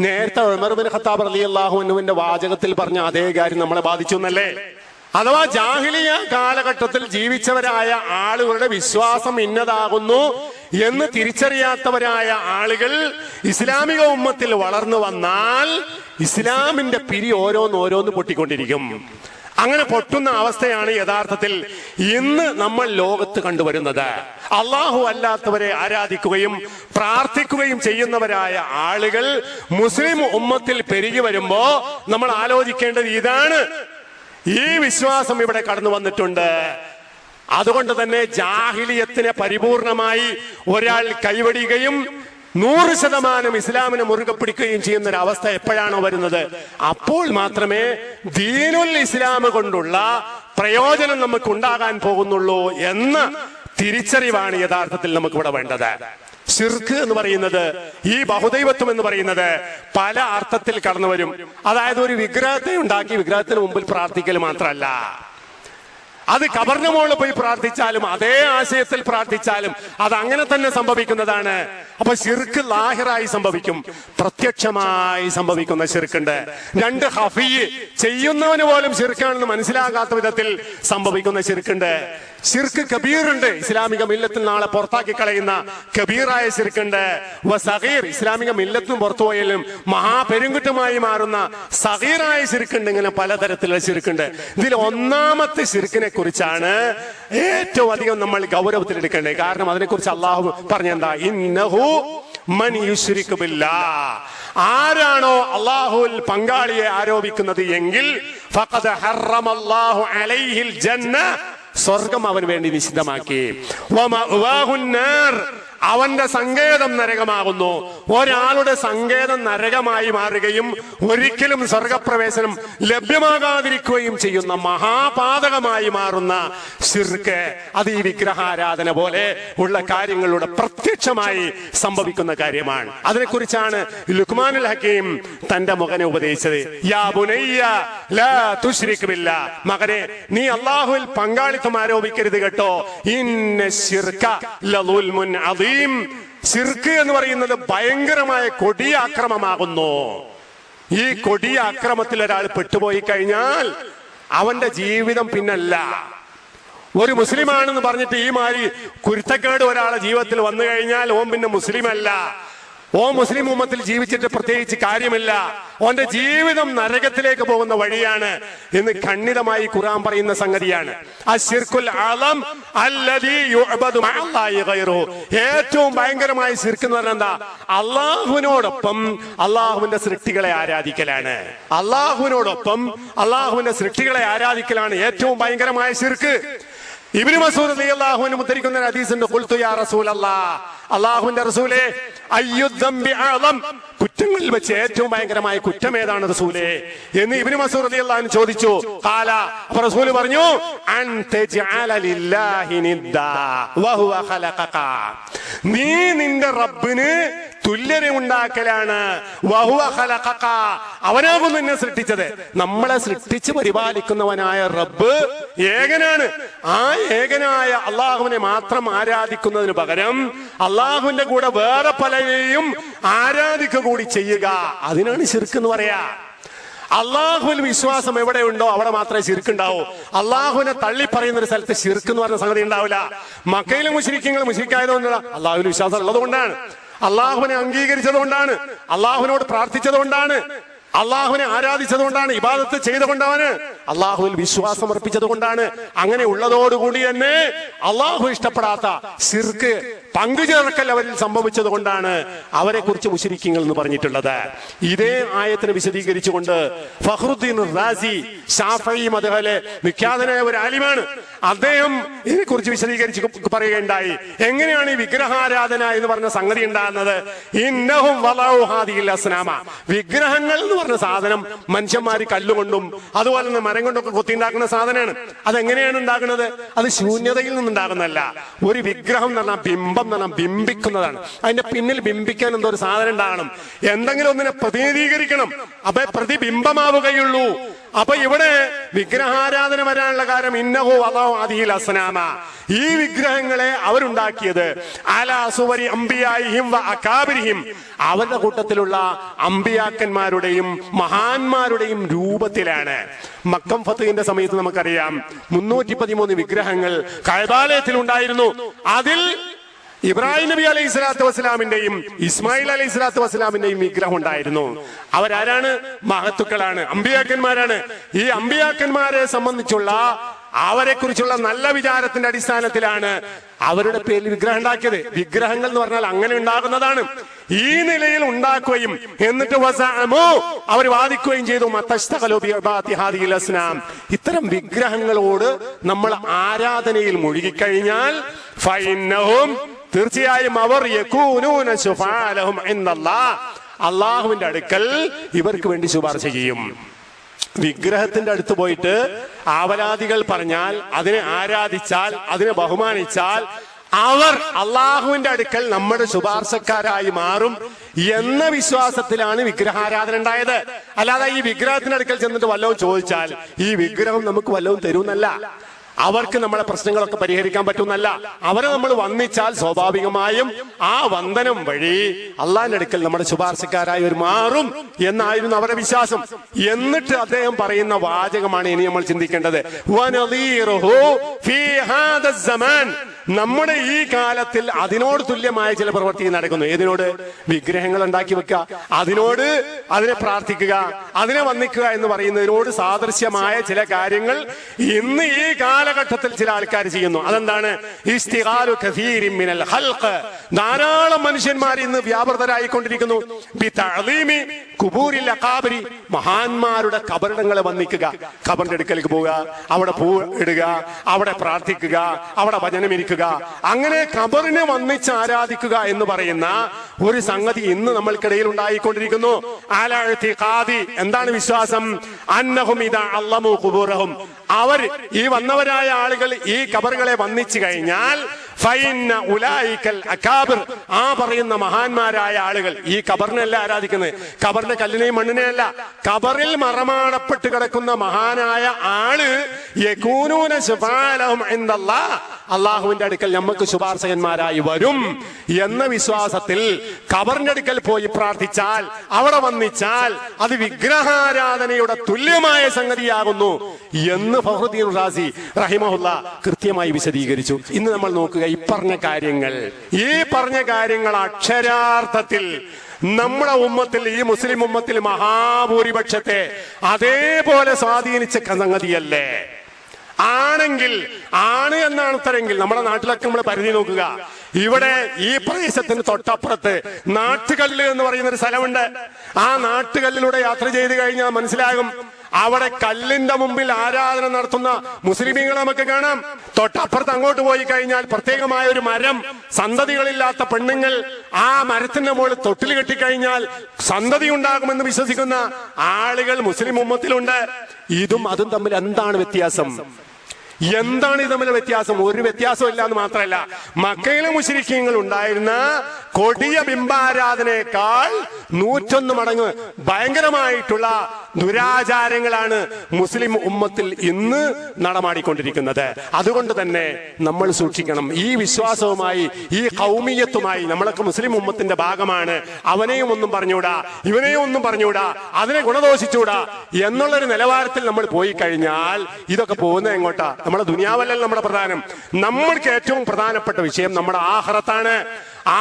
നേരത്തെ ഉമർ ബിൻ ഖത്താബ് റളിയല്ലാഹു അൻഹുവിന്റെ വാചകത്തിൽ പറഞ്ഞ അതേ കാര്യം നമ്മളെ ബാധിച്ചു എന്നല്ലേ? അഥവാ ജാഹിലിയ കാലഘട്ടത്തിൽ ജീവിച്ചവരായ ആളുകളുടെ വിശ്വാസം ഇന്നതാകുന്നു എന്ന് തിരിച്ചറിയാത്തവരായ ആളുകൾ ഇസ്ലാമിക ഉമ്മത്തിൽ വളർന്നു വന്നാൽ ഇസ്ലാമിന്റെ പിരി ഓരോന്നോരോന്ന് പൊട്ടിക്കൊണ്ടിരിക്കും. അങ്ങനെ പൊട്ടുന്ന അവസ്ഥയാണ് യഥാർത്ഥത്തിൽ ഇന്ന് നമ്മൾ ലോകത്ത് കണ്ടുവരുന്നത്. അള്ളാഹു അല്ലാത്തവരെ ആരാധിക്കുകയും പ്രാർത്ഥിക്കുകയും ചെയ്യുന്നവരായ ആളുകൾ മുസ്ലിം ഉമ്മത്തിൽ പെരുകി വരുമ്പോ നമ്മൾ ആലോചിക്കേണ്ടത് ഇതാണ്. ഈ വിശ്വാസം ഇവിടെ കടന്നു വന്നിട്ടുണ്ട്. അതുകൊണ്ട് തന്നെ ജാഹിലിയത്തിനെ പരിപൂർണമായി ഒരാൾ കൈവടിയുകയും 100% ഇസ്ലാമിനെ മുറുകെ പിടിക്കുകയും ചെയ്യുന്ന ഒരു അവസ്ഥ എപ്പോഴാണോ വരുന്നത്, അപ്പോൾ മാത്രമേ ദീനുൽ ഇസ്ലാം കൊണ്ടുള്ള പ്രയോജനം നമുക്ക് ഉണ്ടാകാൻ പോകുന്നുള്ളൂ എന്ന തിരിച്ചറിവാണ് യഥാർത്ഥത്തിൽ നമുക്ക് ഇവിടെ വേണ്ടത്. ശിർക്ക് എന്ന് പറയുന്നത്, ഈ ബഹുദൈവത്വം എന്ന് പറയുന്നത് പല അർത്ഥത്തിൽ കടന്നു വരും. അതായത് ഒരു വിഗ്രഹത്തെ ഉണ്ടാക്കി വിഗ്രഹത്തിന് മുമ്പിൽ പ്രാർത്ഥിക്കൽ മാത്രമല്ല, അത് ഖബറിന്റെ മുകളിൽ പോയി പ്രാർത്ഥിച്ചാലും അതേ ആശയത്തിൽ പ്രാർത്ഥിച്ചാലും അത് അങ്ങനെ തന്നെ സംഭവിക്കുന്നതാണ്. അപ്പൊ ശിർക്ക് ലാഹിറായി സംഭവിക്കും, പ്രത്യക്ഷമായി സംഭവിക്കുന്ന ശിർക്കുണ്ട്. രണ്ട് ഖഫീ, ചെയ്യുന്നവന് പോലും ശിർക്കാണെന്ന് മനസ്സിലാകാത്ത വിധത്തിൽ സംഭവിക്കുന്ന ശിർക്കുണ്ട്. ശിർക്ക് കബീറുണ്ട്, ഇസ്ലാമിക മില്ലത്തിൽ നാളെ പുറത്താക്കി കളയുന്ന കബീറായ ശിർക്കുണ്ട്. സഗീർ, ഇസ്ലാമിക മില്ലത്തും പുറത്തുപോയാലും മഹാപെരുങ്കുറ്റമായി മാറുന്ന സഗീറായ ശിർക്കുണ്ട്. ഇങ്ങനെ പലതരത്തിലുള്ള ശിർക്കുണ്ട്. ഇതിൽ ഒന്നാമത്തെ ശിർക്കിനെ കുറിച്ചാണ് ഏറ്റവും അധികം നമ്മൾ ഗൗരവത്തിലെടുക്കേണ്ടത്. കാരണം അതിനെക്കുറിച്ച് അള്ളാഹു പറഞ്ഞെന്താ, ഇന്നഹു മൻ യുശ്രികു ബില്ലാഹ്, ആരാണോ അള്ളാഹുവിൽ പങ്കാളിയെ ആരോപിക്കുന്നത് എങ്കിൽ ഫഖദ് ഹറമല്ലാഹു അലൈഹിൽ ജന്ന, സ്വർഗം അവന് വേണ്ടി നിഷിദ്ധമാക്കി. വമഅവാഹുൻ നാർ, അവന്റെ സങ്കേതം നരകമാകുന്നു. ഒരാളുടെ സങ്കേതം നരകമായി മാറുകയും ഒരിക്കലും സ്വർഗപ്രവേശനം ലഭ്യമാകാതിരിക്കുകയും ചെയ്യുന്ന മഹാപാതകമായി മാറുന്ന ശിർക്ക്, അത് ഈ വിഗ്രഹാരാധന പോലെ ഉള്ള കാര്യങ്ങളുടെ പ്രത്യക്ഷമായി സംഭവിക്കുന്ന കാര്യമാണ്. അതിനെക്കുറിച്ചാണ് ലുഖ്മാനുൽ ഹക്കീം തന്റെ മകനെ ഉപദേശിച്ചത്. യാ ബുനയ്യ ലാ തുശ്രിക് ബില്ലാഹ്, മകനെ നീ അല്ലാഹുവിൽ പങ്കാളിത്തം ആരോപിക്കരുത് കേട്ടോ. ഇന്ന ശിർക ലളുൽമുൻ അദീം, ശിർക്ക് എന്ന് പറയുന്നത് ഭയങ്കരമായ കൊടിയ അക്രമമാകുന്നു. ഈ കൊടിയ അക്രമത്തിൽ ഒരാൾ പെട്ടുപോയി കഴിഞ്ഞാൽ അവന്റെ ജീവിതം പിന്നല്ല. ഒരു മുസ്ലിമാണെന്ന് പറഞ്ഞിട്ട് ഈ മാതിരി കുരുത്തക്കേട് ഒരാളെ ജീവിതത്തിൽ വന്നു കഴിഞ്ഞാൽ ഓൻ പിന്നെ മുസ്ലിം അല്ല. ഓ മുസ്ലിം ഉമ്മത്തിൽ ജീവിച്ചിട്ട് പ്രത്യേകിച്ച് കാര്യമില്ല. ഓന്റെ ജീവിതം നരകത്തിലേക്ക് പോകുന്ന വഴിയാണ് എന്ന് ഖണ്ഡിതമായി ഖുർആൻ പറയുന്ന സംഗതിയാണ്. അശ്ശിർകുൽ അഅ്ലം അല്ലദീ യുഅബദു മഅല്ലാഹി ഗൈറുഹു, ഏറ്റവും ഭയങ്കരമായ ശിർക്ക് എന്ന് പറഞ്ഞാൽ എന്താ? അള്ളാഹുവിനോടൊപ്പം അള്ളാഹുവിന്റെ സൃഷ്ടികളെ ആരാധിക്കലാണ്. അള്ളാഹുവിനോടൊപ്പം അള്ളാഹുവിന്റെ സൃഷ്ടികളെ ആരാധിക്കലാണ് ഏറ്റവും ഭയങ്കരമായ ശിർക്ക്. ഇബ്നു മസ്ഊദ് റളിയല്ലാഹു അൻഹു ഉദ്ധരിക്കുന്ന ഹദീസുണ്ട്, ഖുൽതു യാ റസൂലല്ലാഹ്, അല്ലാഹുവിന്റെ റസൂലേ, അയ്യു ദംബി അഅ്ലം, കുറ്റങ്ങളിൽ വെച്ച് ഏറ്റവും ഭയങ്കരമായ കുറ്റം ഏതാണ് റസൂലേ എന്ന് ഇബ്നു മസ്ഊദ് റളിയല്ലാഹു അൻഹു ചോദിച്ചു. ഖാല, അപ്പോൾ റസൂൽ പറഞ്ഞു, അൻ തജ്അല ലില്ലാഹി നിദ്ദാ വഹുവ ഖലഖക, നീ നിന്റെ റബ്ബിന് തുല്യനെ ഉണ്ടാക്കലാണ്. വഹുവ ഖലഖക, അവനാകുന്നു നിന്നെ സൃഷ്ടിച്ചത്. നമ്മളെ സൃഷ്ടിച്ച് പരിപാലിക്കുന്നവനായ റബ്ബ് ഏകനാണ്. ആ ഏകനായ അള്ളാഹുവിനെ മാത്രം ആരാധിക്കുന്നതിന് പകരം അള്ളാഹുവിന്റെ കൂടെ വേറെ പലരെയും ആരാധിക്കുക കൂടി ചെയ്യുക, അതിനാണ് ശിർക്ക് എന്ന് പറയാ. അള്ളാഹുവിൽ വിശ്വാസം എവിടെയുണ്ടോ അവിടെ മാത്രമേ ശിർക്ക് ഉണ്ടാവൂ. അള്ളാഹുവിനെ തള്ളി പറയുന്ന ഒരു സ്ഥലത്ത് ശിർക്ക് എന്ന് പറഞ്ഞ സംഗതി ഉണ്ടാവില്ല. മക്കയിലെ മുശ്രിക്കുകൾ മുശ്രിക്കായതുകൊണ്ടല്ല, അള്ളാഹുവിൽ വിശ്വാസം ഉള്ളത് കൊണ്ടാണ്, അള്ളാഹുവിനെ അംഗീകരിച്ചത് കൊണ്ടാണ്, അള്ളാഹുവിനോട് പ്രാർത്ഥിച്ചത് കൊണ്ടാണ്, അള്ളാഹുവിനെ ആരാധിച്ചത് കൊണ്ടാണ്, ഇബാദത്ത് ചെയ്തുകൊണ്ടാണ്, അള്ളാഹുവിൽ വിശ്വാസം അർപ്പിച്ചത് കൊണ്ടാണ്. അങ്ങനെ ഉള്ളതോടുകൂടി തന്നെ അള്ളാഹു ഇഷ്ടപ്പെടാത്ത ശിർക്ക് പങ്കുചേർക്കൽ അവരിൽ സംഭവിച്ചത് കൊണ്ടാണ് അവരെ കുറിച്ച് മുശ്രിക്കുകൾ എന്ന് പറഞ്ഞിട്ടുള്ളത്. ഇതേ ആയത്തിനെ വിശദീകരിച്ചുകൊണ്ട് ഫഖ്റുദ്ദീൻ റാസി, ശാഫഈ മദ്ഹബിലെ വിഖ്യാതനായ ഒരു ആലിമാണ്, അദ്ദേഹം ഇതിനെക്കുറിച്ച് വിശദീകരിച്ച് പറയുകയുണ്ടായി. എങ്ങനെയാണ് ഈ വിഗ്രഹാരാധന എന്ന് പറഞ്ഞ സംഗതി ഉണ്ടാകുന്നത്? ഇന്നഹും വലഉ ഹാദിഹിൽ അസ്നാമ, വിഗ്രഹങ്ങൾ എന്ന് പറഞ്ഞ സാധനം മനുഷ്യന്മാര് കല്ലുകൊണ്ടും അതുപോലെ തന്നെ മരം കൊണ്ടൊക്കെ കൊത്തിണ്ടാക്കുന്ന സാധനമാണ്. അതെങ്ങനെയാണ് ഉണ്ടാക്കുന്നത്? അത് ശൂന്യതയിൽ നിന്നുണ്ടാകുന്നതല്ല. ഒരു വിഗ്രഹം എന്ന് പറഞ്ഞാൽ ബിംബം എന്ന് പറഞ്ഞാൽ ബിംബിക്കുന്നതാണ്. അതിന്റെ പിന്നിൽ ബിംബിക്കാൻ എന്തോ ഒരു സാധനം ഉണ്ടാകണം, എന്തെങ്കിലും ഒന്നിനെ പ്രതിനിധീകരിക്കണം, അപ്പൊ പ്രതിബിംബമാവുകയുള്ളൂ. അപ്പൊ ഇവിടെ വിഗ്രഹാരാധന വരാനുള്ള കാരണം ഇന്നഹു അല്ലാഹു ആദിഹിൽ അസ്നാമ, ഈ വിഗ്രഹങ്ങളെ അവരുണ്ടാക്കിയത് അലാ സുവരി അംബിയായിഹിം വ അകാബിരിഹിം, അവരുടെ കൂട്ടത്തിലുള്ള അമ്പിയാക്കന്മാരുടെയും മഹാന്മാരുടെയും രൂപത്തിലാണ്. മക്കം ഫത്ഹിന്റെ സമയത്ത് നമുക്കറിയാം 313 വിഗ്രഹങ്ങൾ കഅബാലയത്തിൽ ഉണ്ടായിരുന്നു. അതിൽ ഇബ്രാഹിം നബി അലൈഹി സ്വലാത്തു വസ്സലാമിന്റെയും ഇസ്മായിൽ അലൈഹി സ്വലാത്തു വസ്സലാമിന്റെയും വിഗ്രഹം ഉണ്ടായിരുന്നു. അവരാരാണ്? മഹത്തുക്കളാണ്, അമ്പിയാക്കന്മാരാണ്. ഈ അമ്പിയാക്കന്മാരെ സംബന്ധിച്ചുള്ള അവരെ കുറിച്ചുള്ള നല്ല വിചാരത്തിന്റെ അടിസ്ഥാനത്തിലാണ് അവരുടെ പേരിൽ വിഗ്രഹം ഉണ്ടാക്കിയത്. വിഗ്രഹങ്ങൾ എന്ന് പറഞ്ഞാൽ അങ്ങനെ ഉണ്ടാകുന്നതാണ്. ഈ നിലയിൽ ഉണ്ടാക്കുകയും എന്നിട്ട് അവർ വാദിക്കുകയും ചെയ്തു, ഇത്തരം വിഗ്രഹങ്ങളോട് നമ്മൾ ആരാധനയിൽ മുഴുകിക്കഴിഞ്ഞാൽ തീർച്ചയായും അവർ അള്ളാഹുവിന്റെ അടുക്കൽ ഇവർക്ക് വേണ്ടി ശുപാർശ ചെയ്യും. വിഗ്രഹത്തിന്റെ അടുത്ത് പോയിട്ട് ആവലാദികൾ പറഞ്ഞാൽ, അതിനെ ആരാധിച്ചാൽ, അതിനെ ബഹുമാനിച്ചാൽ അവർ അള്ളാഹുവിന്റെ അടുക്കൽ നമ്മുടെ ശുപാർശക്കാരായി മാറും എന്ന വിശ്വാസത്തിലാണ് വിഗ്രഹാരാധന ഉണ്ടായത്. അല്ലാതെ ഈ വിഗ്രഹത്തിന്റെ അടുക്കൽ ചെന്നിട്ട് വല്ലതും ചോദിച്ചാൽ ഈ വിഗ്രഹം നമുക്ക് വല്ലതും തരുമെന്നല്ല, അവർക്ക് നമ്മളെ പ്രശ്നങ്ങളൊക്കെ പരിഹരിക്കാൻ പറ്റുന്നല്ല. അവരെ നമ്മൾ വന്ദിച്ചാൽ സ്വാഭാവികമായും ആ വന്ദനം വഴി അള്ളാഹിന്റെ അടുക്കൽ നമ്മുടെ ശുപാർശക്കാരായി ഒരു മാറും എന്നായിരുന്നു അവരുടെ വിശ്വാസം. എന്നിട്ട് അദ്ദേഹം പറയുന്ന വാചകമാണ് ഇനി നമ്മൾ ചിന്തിക്കേണ്ടത്. നമ്മുടെ ഈ കാലത്തിൽ അതിനോട് തുല്യമായ ചില പ്രവൃത്തി നടക്കുന്നു. ഏതിനോട്? വിഗ്രഹങ്ങൾ ഉണ്ടാക്കി വെക്കുക, അതിനോട് അതിനെ പ്രാർത്ഥിക്കുക, അതിനെ വന്ദിക്കുക എന്ന് പറയുന്നതിനോട് സാദൃശ്യമായ ചില കാര്യങ്ങൾ ഇന്ന് ഈ കാലഘട്ടത്തിൽ ചില ആൾക്കാർ ചെയ്യുന്നു. അതെന്താണ്? ഇസ്തിഗാലു കസീരിൻ മിനൽ ഖൽഖ്, ധാരാളം മനുഷ്യന്മാർ ഇന്ന് വ്യാപൃതരായിക്കൊണ്ടിരിക്കുന്നു. ബിതഅലീമി ഖുബൂരിൽ അഖാബിരി, മഹാന്മാരുടെ ഖബറിടങ്ങളെ വന്ദിക്കുക, ഖബറിന്റെ അടുക്കലേക്ക് പോവുക, അവിടെ പൂ ഇടുക, അവിടെ പ്രാർത്ഥിക്കുക, അവിടെ വചനം ഇരിക്കുക, അങ്ങനെ ഖബറിനെ വന്നിച്ച് ആരാധിക്കുക എന്ന് പറയുന്ന ഒരു സംഗതി ഇന്ന് നമ്മൾക്കിടയിൽ ഉണ്ടായിക്കൊണ്ടിരിക്കുന്നു. എന്താണ് വിശ്വാസം? അന്നഹും ഇദാ അല്ലമു ഖുബൂറഹും, അവർ ഈ വന്നവരായ ആളുകൾ ഈ ഖബറുകളെ വന്നിച്ചു കഴിഞ്ഞാൽ ഫൈന്ന ഉലൈകൽ അകാബിർ, ആ പറയുന്ന മഹാന്മാരായ ആളുകൾ ഈ ഖബറിനെയല്ല ആരാധിക്കുന്നത്, ഖബറിന്റെ കല്ലിനെയും മണ്ണിനെയല്ല, ഖബറിൽ മറമാടപ്പെട്ട് കിടക്കുന്ന മഹാനായ ആള് യകൂനൂന ശുഫാഅലഹും ഇൻദല്ലാഹ്, അള്ളാഹുവിന്റെ അടുക്കൽ നമുക്ക് ശുപാർശകന്മാരായി വരും എന്ന വിശ്വാസത്തിൽ ഖബറിന്റെ അടുക്കൽ പോയി പ്രാർത്ഥിച്ചാൽ, അവിടെ വന്നിച്ചാൽ അത് വിഗ്രഹാരാധനയുടെ തുല്യമായ സംഗതിയാകുന്നു എന്ന് ഫഖ്റുദ്ദീൻ റാസി റഹിമഹുല്ലാ കൃത്യമായി വിശദീകരിച്ചു. ഇന്ന് നമ്മൾ നോക്കുക, ഈ പറഞ്ഞ കാര്യങ്ങൾ അക്ഷരാർത്ഥത്തിൽ നമ്മുടെ ഉമ്മത്തിൽ, ഈ മുസ്ലിം ഉമ്മത്തിൽ മഹാഭൂരിപക്ഷത്തെ അതേപോലെ സ്വാധീനിച്ച സംഗതിയല്ലേ? ആണെങ്കിൽ ആണ് എന്നാണ് ഉത്തരെങ്കിൽ നമ്മുടെ നാട്ടിലൊക്കെ നമ്മൾ പരിധി നോക്കുക. ഇവിടെ ഈ പ്രദേശത്തിന് തൊട്ടപ്പുറത്ത് നാട്ടുകല്ല് എന്ന് പറയുന്ന ഒരു സ്ഥലമുണ്ട്. ആ നാട്ടുകല്ലിലൂടെ യാത്ര ചെയ്ത് കഴിഞ്ഞാൽ മനസ്സിലാകും, അവിടെ കല്ലിന്റെ മുമ്പിൽ ആരാധന നടത്തുന്ന മുസ്ലിമീങ്ങളെ നമുക്ക് കാണാം. തൊട്ടപ്പുറത്ത് അങ്ങോട്ട് പോയി കഴിഞ്ഞാൽ പ്രത്യേകമായ ഒരു മരം, സന്തതികളില്ലാത്ത പെണ്ണുങ്ങൾ ആ മരത്തിന്റെ മുകളിൽ തൊട്ടിൽ കെട്ടിക്കഴിഞ്ഞാൽ സന്തതി ഉണ്ടാകുമെന്ന് വിശ്വസിക്കുന്ന ആളുകൾ മുസ്ലിം ഉമ്മത്തിലുണ്ട്. ഇതും അതും തമ്മിൽ എന്താണ് വ്യത്യാസം? എന്താണ് ഇത് തമ്മിൽ വ്യത്യാസം? ഒരു വ്യത്യാസം ഇല്ല എന്ന് മാത്രമല്ല, മക്കയിലെ മുശ്രിക്കീങ്ങൾ ഉണ്ടായിരുന്ന കൊടിയ ബിംബാരാധനയേക്കാൾ 101 മടങ്ങ് ഭയങ്കരമായിട്ടുള്ള ദുരാചാരങ്ങളാണ് മുസ്ലിം ഉമ്മത്തിൽ ഇന്ന് നടമാടിക്കൊണ്ടിരിക്കുന്നത്. അതുകൊണ്ട് തന്നെ നമ്മൾ സൂക്ഷിക്കണം. ഈ വിശ്വാസവുമായി, ഈ ഖൗമിയത്തുമായി, നമ്മളൊക്കെ മുസ്ലിം ഉമ്മത്തിന്റെ ഭാഗമാണ്, അവനെയും ഒന്നും പറഞ്ഞുകൂടാ, ഇവനെയും ഒന്നും പറഞ്ഞുകൂടാ, അതിനെ ഗുണദോഷിച്ചുകൂടാ എന്നുള്ളൊരു നിലവാരത്തിൽ നമ്മൾ പോയി കഴിഞ്ഞാൽ ഇതൊക്കെ പോകുന്നത് എങ്ങോട്ടാ? നമ്മുടെ ദുനിയാവല്ലല്ലോ നമ്മുടെ പ്രധാനം. നമ്മൾക്ക് ഏറ്റവും പ്രധാനപ്പെട്ട വിഷയം നമ്മുടെ ആഖിറത്താണ്.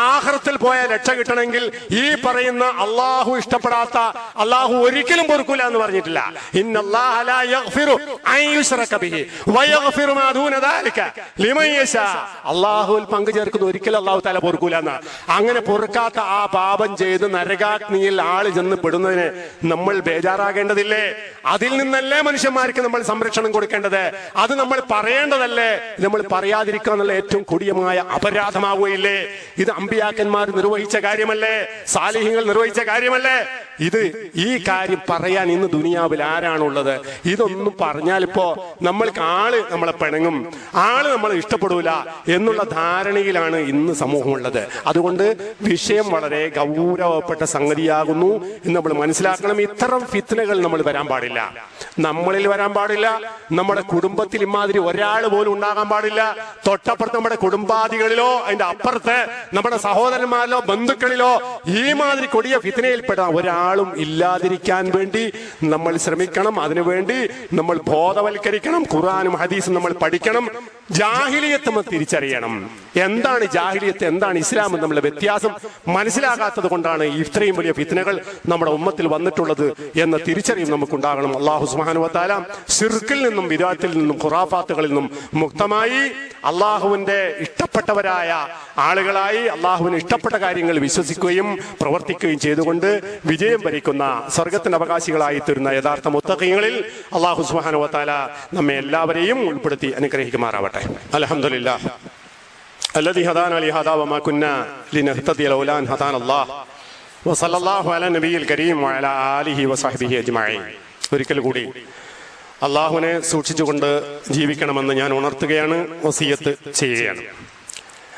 ആഖിറത്തിൽ പോയ രക്ഷ കിട്ടണമെങ്കിൽ ഈ പറയുന്ന അള്ളാഹു ഇഷ്ടപ്പെടാത്ത, അള്ളാഹു ഒരിക്കലും പൊറുക്കൂല എന്ന് പറഞ്ഞിട്ടില്ല. ഇന്നല്ലാഹ ലാ യഗ്ഫിറു അൻ യുശ്റക ബിഹി വയഗ്ഫിറു മാ ദൂന ദാലിക ലിമൻ യശാ, അള്ളാഹുവിൽ പങ്കു ചേർക്കുന്ന ഒരിക്കലും അള്ളാഹു തആല പൊറുക്കൂല എന്ന്. അങ്ങനെ പൊറുക്കാത്ത ആ പാപം ചെയ്ത് നരകാഗ്നിയിൽ ആള് ചെന്ന് പെടുന്നതിന് നമ്മൾ ബേജാറാകേണ്ടതില്ലേ? അതിൽ നിന്നല്ലേ മനുഷ്യന്മാർക്ക് നമ്മൾ സംരക്ഷണം കൊടുക്കേണ്ടത്? അത് നമ്മൾ പറയേണ്ടതല്ലേ? നമ്മൾ പറയാതിരിക്കുക എന്നുള്ള ഏറ്റവും കൊടിയമായ അപരാധമാവുകയില്ലേ? ഇത് അമ്പിയാക്കന്മാർ നിർവഹിച്ച കാര്യമല്ലേ? സാലിഹ്യങ്ങൾ നിർവഹിച്ച കാര്യമല്ലേ? ഈ കാര്യം പറയാൻ ഇന്ന് ദുനിയാവിൽ ആരാണുള്ളത്? ഇതൊന്നും പറഞ്ഞാൽ ഇപ്പോ നമ്മൾക്ക് ആള് നമ്മളെ പിണങ്ങും, ആള് നമ്മളെ ഇഷ്ടപ്പെടൂല എന്നുള്ള ധാരണയിലാണ് ഇന്ന് സമൂഹമുള്ളത്. അതുകൊണ്ട് വിഷയം വളരെ ഗൗരവപ്പെട്ട സംഗതിയാകുന്നു എന്ന് നമ്മൾ മനസ്സിലാക്കണം. ഇത്തരം ഫിത്നകൾ നമ്മൾ വരാൻ പാടില്ല, നമ്മളിൽ വരാൻ പാടില്ല, നമ്മുടെ കുടുംബത്തിൽ ഇമാതിരി ഒരാൾ പോലും ഉണ്ടാകാൻ പാടില്ല. തൊട്ടപ്പുറത്ത് നമ്മുടെ കുടുംബാദികളിലോ അതിന്റെ അപ്പുറത്ത് നമ്മുടെ സഹോദരന്മാരിലോ ബന്ധുക്കളിലോ ഈ മാതിരി കൊടിയ ഫിത്നയിൽപ്പെട്ട ഒരാളും ഇല്ലാതിരിക്കാൻ വേണ്ടി നമ്മൾ ശ്രമിക്കണം. അതിനുവേണ്ടി നമ്മൾ ബോധവൽക്കരിക്കണം. ഖുർആനും ഹദീസും നമ്മൾ പഠിക്കണം. ജാഹിലിയത്ത് തിരിച്ചറിയണം. എന്താണ് ജാഹിലിയത്ത്, എന്താണ് ഇസ്ലാം എന്നുള്ള വ്യത്യാസം മനസ്സിലാകാത്തത് കൊണ്ടാണ് ഇത്രയും വലിയ ഫിത്നകൾ നമ്മുടെ ഉമ്മത്തിൽ വന്നിട്ടുള്ളത് എന്ന തിരിച്ചറിവ് നമുക്കുണ്ടാകണം. അല്ലാഹു സുബ്ഹാനഹു വ തആല ശിർക്കിൽ നിന്നും വിദഅത്തിൽ നിന്നും ഖുറാഫാത്തുകളിൽ നിന്നും മുക്തമായി അള്ളാഹുവിന്റെ ഇഷ്ടപ്പെട്ടവരായ ആളുകളായി അള്ളാഹുവിന് ഇഷ്ടപ്പെട്ട കാര്യങ്ങൾ വിശ്വസിക്കുകയും പ്രവർത്തിക്കുകയും ചെയ്തുകൊണ്ട് വിജയം വരിക്കുന്ന സ്വർഗത്തിന്റെ അവകാശികളായി തീരുന്ന യഥാർത്ഥ മുത്തഖീങ്ങളിൽ അള്ളാഹു സുബ്ഹാനഹു വ തആല നമ്മെ എല്ലാവരെയും ഉൾപ്പെടുത്തി അനുഗ്രഹിക്കുമാറാവട്ടെ. അൽഹംദുലില്ലാഹ് الذي هدانا لهذا وما كنا لنهتدي لولا أن هدانا الله وصلى الله على النبي الكريم وعلى آله وصحبه أجمعين. ഒരിക്കൽ കൂടി അള്ളാഹുവിനെ സൂക്ഷിച്ചുകൊണ്ട് ജീവിക്കണമെന്ന് ഞാൻ ഉണർത്തുകയാണ്, വസിയത്ത് ചെയ്യുകയാണ്.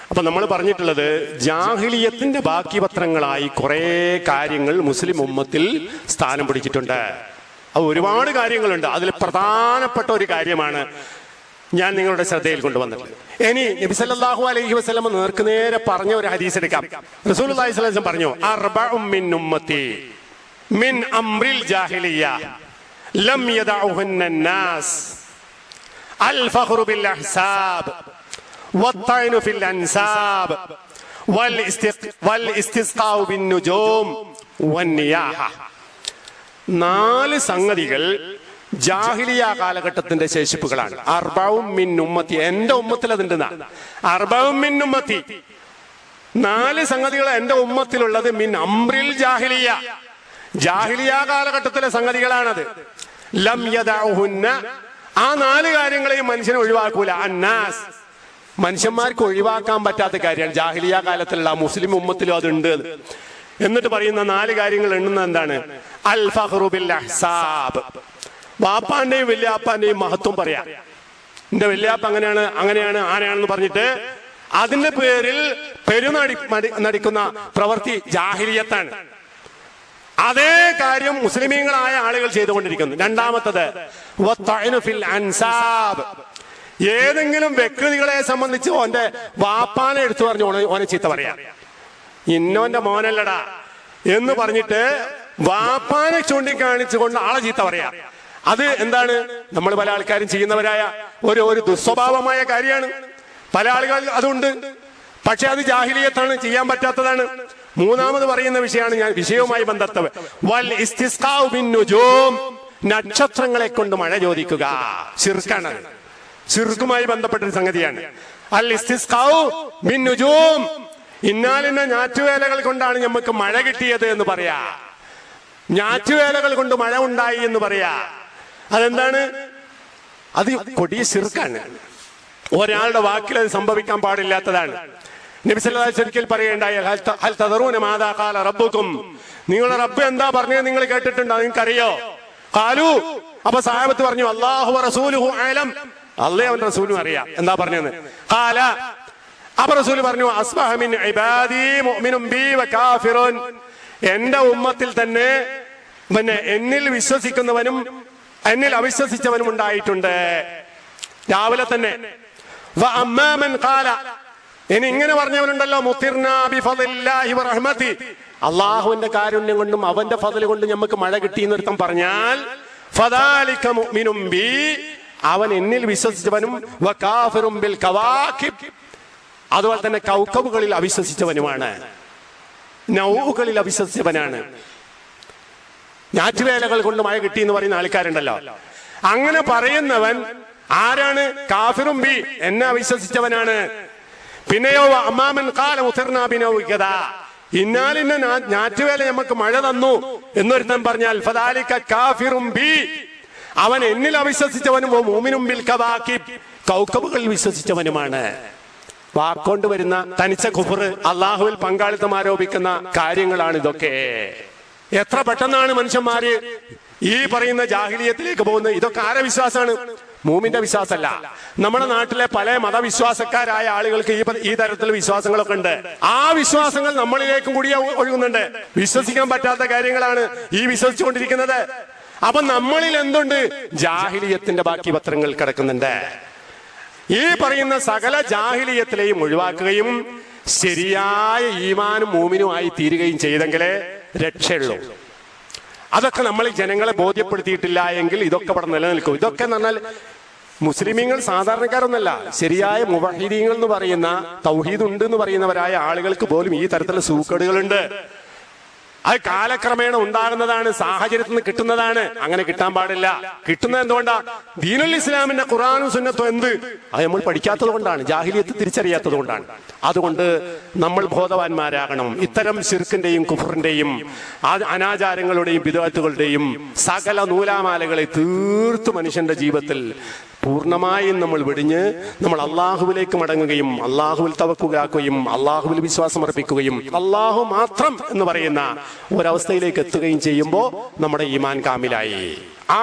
അപ്പൊ നമ്മൾ പറഞ്ഞിട്ടുള്ളത് ജാഹിലിയത്തിന്റെ ബാക്കി പത്രങ്ങളായി കുറെ കാര്യങ്ങൾ മുസ്ലിം ഉമ്മത്തിൽ സ്ഥാനം പിടിച്ചിട്ടുണ്ട്. അത് ഒരുപാട് കാര്യങ്ങളുണ്ട്. അതിൽ പ്രധാനപ്പെട്ട ഒരു കാര്യമാണ് ഞാൻ നിങ്ങളുടെ ശ്രദ്ധയിൽ കൊണ്ടുവന്നിട്ടുള്ളത്. ഇനി നബി സല്ലല്ലാഹു അലൈഹി വസല്ലം നേർക്കുനേരെ പറഞ്ഞ ഒരു ഹദീസ് എടുക്കാം. റസൂലുള്ളാഹി സ്വല്ലല്ലാഹു അലൈഹി വസല്ലം പറഞ്ഞു, അർബഉം മിൻ ഉമ്മത്തി മിൻ അംറിൽ ജാഹിലിയ്യ ലം യദഉഹുന്ന الناس الفخر بالأحساب والطعن في الأنساب والاستسقاء بالنجوم والنياحة. 4 സംഗതികൾ ജാഹിലിയ കാലഘട്ടത്തിന്റെ ശേഷിപ്പുകളാണ്. അർബഉം മിൻ ഉമ്മത്തി, എന്റെ ഉമ്മത്തിൽ അതുണ്ടെന്ന. അർബഉം മിൻ ഉമ്മത്തി, 4 സംഗതികൾ എന്റെ ഉമ്മത്തിലുള്ളത്. മിൻ അംറിൽ ജാഹിലിയ, ജാഹിലിയ കാലഘട്ടത്തിലെ സംഗതികളാണത്. ലം യദഉഹുന്ന, ആ 4 കാര്യങ്ങളെയും മനുഷ്യനെ ഒഴിവാക്കൂല. അന്നാസ്, മനുഷ്യന്മാർക്ക് ഒഴിവാക്കാൻ പറ്റാത്ത കാര്യമാണ്. ജാഹിലിയ കാലത്തിലുള്ള മുസ്ലിം ഉമ്മത്തിലും അതുണ്ട്. എന്നിട്ട് പറയുന്ന 4 കാര്യങ്ങൾ എണ്ണുന്നത് എന്താണ്? അൽ ഫഖ്റു ബിൽ അഹ്സാബ്, വാപ്പാന്റെയും വല്യാപ്പാന്റെയും മഹത്വം പറയാം. എന്റെ വല്യാപ്പ അങ്ങനെയാണ് അങ്ങനെയാണ് ആനയാണെന്ന് പറഞ്ഞിട്ട് അതിന്റെ പേരിൽ നടിക്കുന്ന പ്രവൃത്തി ജാഹിലിയത്താണ്. അതേ കാര്യം മുസ്ലിമീങ്ങളായ ആളുകൾ ചെയ്തുകൊണ്ടിരിക്കുന്നു. രണ്ടാമത്തത് വത്തഅ്നു ഫിൽ അൻസാബ്, ഏതെങ്കിലും വ്യക്തികളെ സംബന്ധിച്ച് ഓന്റെ വാപ്പാനെ എടുത്തു പറഞ്ഞു ഓനെ ചീത്ത പറയാ. ഇന്നോന്റെ മോനല്ലടാ എന്ന് പറഞ്ഞിട്ട് വാപ്പാനെ ചൂണ്ടിക്കാണിച്ചുകൊണ്ട് ആളെ ചീത്ത പറയാ. അത് എന്താണ്? നമ്മൾ പല ആൾക്കാരും ചെയ്യുന്നവരായ ഒരു ദുസ്വഭാവമായ കാര്യമാണ്. പല ആളുകൾ അതുണ്ട്, പക്ഷെ അത് ജാഹിലിയത്താണ്, ചെയ്യാൻ പറ്റാത്തതാണ്. മൂന്നാമത് പറയുന്ന വിഷയമാണ് ഞാൻ വിഷയവുമായി ബന്ധപ്പെട്ട വൽ ഇസ്തിസ്ഖാഉ ബിൻ നുജൂം, നക്ഷത്രങ്ങളെ കൊണ്ട് മഴ ചോദിക്കുക. ശിർക്കാണ്, ശിർക്കുമായി ബന്ധപ്പെട്ടൊരു സംഗതിയാണ്. അൽ ഇസ്തിസ്ഖാഉ ബിൻ നുജൂം, ഇന്നാലിന്ന ഞാറ്റുവേലകൾ കൊണ്ടാണ് നമുക്ക് മഴ കിട്ടിയത് എന്ന് പറയാ. ഞാറ്റുവേലകൾ കൊണ്ട് മഴ ഉണ്ടായി എന്ന് പറയാ. അതെന്താണ്? അത് കൊടിയ ശിർക്കാണ്. ഒരാളുടെ വാക്കിൽ അത് സംഭവിക്കാൻ പാടില്ലാത്തതാണ്. നബി സല്ലല്ലാഹു അലൈഹി വസല്ലം പറയേണ്ടായ ഹൽ തദറൂന മാദാ ഖാല റബ്ബുക്കും, നിങ്ങളുടെ റബ്ബ് എന്താ പറഞ്ഞത് നിങ്ങൾ കേട്ടിട്ടുണ്ടോ? നിങ്ങൾക്കറിയോ? ഖാലു, അപ്പൊ സഹാബത്ത് പറഞ്ഞു അല്ലാഹു വറസൂലുഹു അഅലം, അല്ലാഹു അവന്റെ റസൂലും അറിയാം. എന്താ പറഞ്ഞത്? ഖാല, അപ്പൊ റസൂൽ പറഞ്ഞു അസ്ബഹ മിൻ ഇബാദി മുഅ്മിനും ബി വകാഫിറുൻ, എന്റെ ഉമ്മത്തിൽ തന്നെ എന്നിൽ വിശ്വസിക്കുന്നവനും എന്നിൽ അവിശ്വസിച്ചവനും ഉണ്ടായിട്ടുണ്ട്. രാവിലെ തന്നെ ഇനി ഇങ്ങനെ പറഞ്ഞവനുണ്ടല്ലോ, മുത്തിർനാ ബിഫളില്ലാഹി വറഹ്മതി, അള്ളാഹുവിന്റെ കാരുണ്യം കൊണ്ടും അവന്റെ ഫضل കൊണ്ടും നമുക്ക് മഴ കിട്ടി എന്നൊരുത്തം പറഞ്ഞാൽ ഫദാലിക മുഅ്മിനും ബി, അവൻ എന്നിൽ വിശ്വസിച്ചവനും വകാഫിറും ബിൽ കവാകിബ്, അതുപോലെ തന്നെ കൗക്കബുകളിൽ അവിശ്വസിച്ചവനുമാണ്, നൗകളിൽ അവിശ്വസിച്ചവനാണ്. ഞാറ്റുവേലകൾ കൊണ്ട് മഴ കിട്ടി എന്ന് പറയുന്ന ആൾക്കാരുണ്ടല്ലോ, അങ്ങനെ പറയുന്നവൻ ആരാണ്? കാഫിറും ബി, എന്നെ അവിശ്വസിച്ചവനാണ്. പിന്നെയോ അമ്മാമൻ ഖാല മുതിർനാ ബിനൗകദ, ഇന്നാലിന്ന ഞാറ്റുവേല നമുക്ക് മഴ തന്നു എന്നൊരുത്തൻ പറഞ്ഞാൽ ഫദാലിക കാഫിറും ബി, അവൻ എന്നിൽ അവിശ്വസിച്ചവനും മുഅ്മിനും ബിൽ കവാകിബ്, കൗക്കബുകളിൽ വിശ്വസിച്ചവനുമാണ്. വാക്കൊണ്ട് വരുന്ന തനിച്ച കുഫർ, അള്ളാഹുവിൽ പങ്കാളിത്തം ആരോപിക്കുന്ന കാര്യങ്ങളാണ് ഇതൊക്കെ. എത്ര പെട്ടെന്നാണ് മനുഷ്യന്മാര് ഈ പറയുന്ന ജാഹിലിയത്തിലേക്ക് പോകുന്നത്. ഇതൊക്കെ ആരെ വിശ്വാസമാണ്? മൂമിന്റെ വിശ്വാസമല്ല. നമ്മുടെ നാട്ടിലെ പല മതവിശ്വാസക്കാരായ ആളുകൾക്ക് ഈ തരത്തിൽ വിശ്വാസങ്ങളൊക്കെ ഉണ്ട്. ആ വിശ്വാസങ്ങൾ നമ്മളിലേക്കും കൂടി ഒഴുകുന്നുണ്ട്. വിശ്വസിക്കാൻ പറ്റാത്ത കാര്യങ്ങളാണ് ഈ വിശ്വസിച്ചുകൊണ്ടിരിക്കുന്നത്. അപ്പൊ നമ്മളിൽ എന്തുണ്ട്? ജാഹിലിയത്തിന്റെ ബാക്കി പത്രങ്ങൾ കിടക്കുന്നുണ്ട്. ഈ പറയുന്ന സകല ജാഹിലിയത്തിലെയും ഒഴിവാക്കുകയും ശരിയായ ഈമാനും മൂമിനുമായി തീരുകയും ചെയ്തെങ്കിലേ രക്ഷയുള്ളൂ. അതൊക്കെ നമ്മൾ ജനങ്ങളെ ബോധ്യപ്പെടുത്തിയിട്ടില്ല എങ്കിൽ ഇതൊക്കെ ഇവിടെ നിലനിൽക്കും. ഇതൊക്കെ എന്ന് പറഞ്ഞാൽ മുസ്ലിമീങ്ങൾ സാധാരണക്കാരൊന്നല്ല, ശരിയായ മുവഹിദീങ്ങൾ എന്ന് പറയുന്ന തൗഹീദ് ഉണ്ട് എന്ന് പറയുന്നവരായ ആളുകൾക്ക് പോലും ഈ തരത്തിലുള്ള സൂക്കേടുകളുണ്ട്. അത് കാലക്രമേണ ഉണ്ടാകുന്നതാണ്, സാഹചര്യത്തിൽ നിന്ന് കിട്ടുന്നതാണ്. അങ്ങനെ കിട്ടാൻ പാടില്ല. കിട്ടുന്നത് എന്തുകൊണ്ടാ? ദീനുൽ ഇസ്ലാമിന്റെ ഖുർആനും സുന്നത്തും എന്ത് അത് നമ്മൾ പഠിക്കാത്തത് കൊണ്ടാണ്, ജാഹിലിയത്ത് തിരിച്ചറിയാത്തത് കൊണ്ടാണ്. അതുകൊണ്ട് നമ്മൾ ബോധവാന്മാരാകണം. ഇത്തരം ശിർക്കിന്റെയും കുഫറിന്റെയും അനാചാരങ്ങളുടെയും ബിദ്അത്തുകളുടെയും സകല നൂലാമാലകളെ തീർത്ത് മനുഷ്യന്റെ ജീവിതത്തിൽ പൂർണ്ണമായും നമ്മൾ വെടിഞ്ഞ് നമ്മൾ അള്ളാഹുവിലേക്ക് മടങ്ങുകയും അള്ളാഹുവിൽ തവക്കുലാക്കുകയും അള്ളാഹുവിൽ വിശ്വാസം അർപ്പിക്കുകയും അള്ളാഹു മാത്രം എന്ന് പറയുന്ന ഒരവസ്ഥയിലേക്ക് എത്തുകയും ചെയ്യുമ്പോൾ നമ്മുടെ ഈമാൻ കാമിലായി. ആ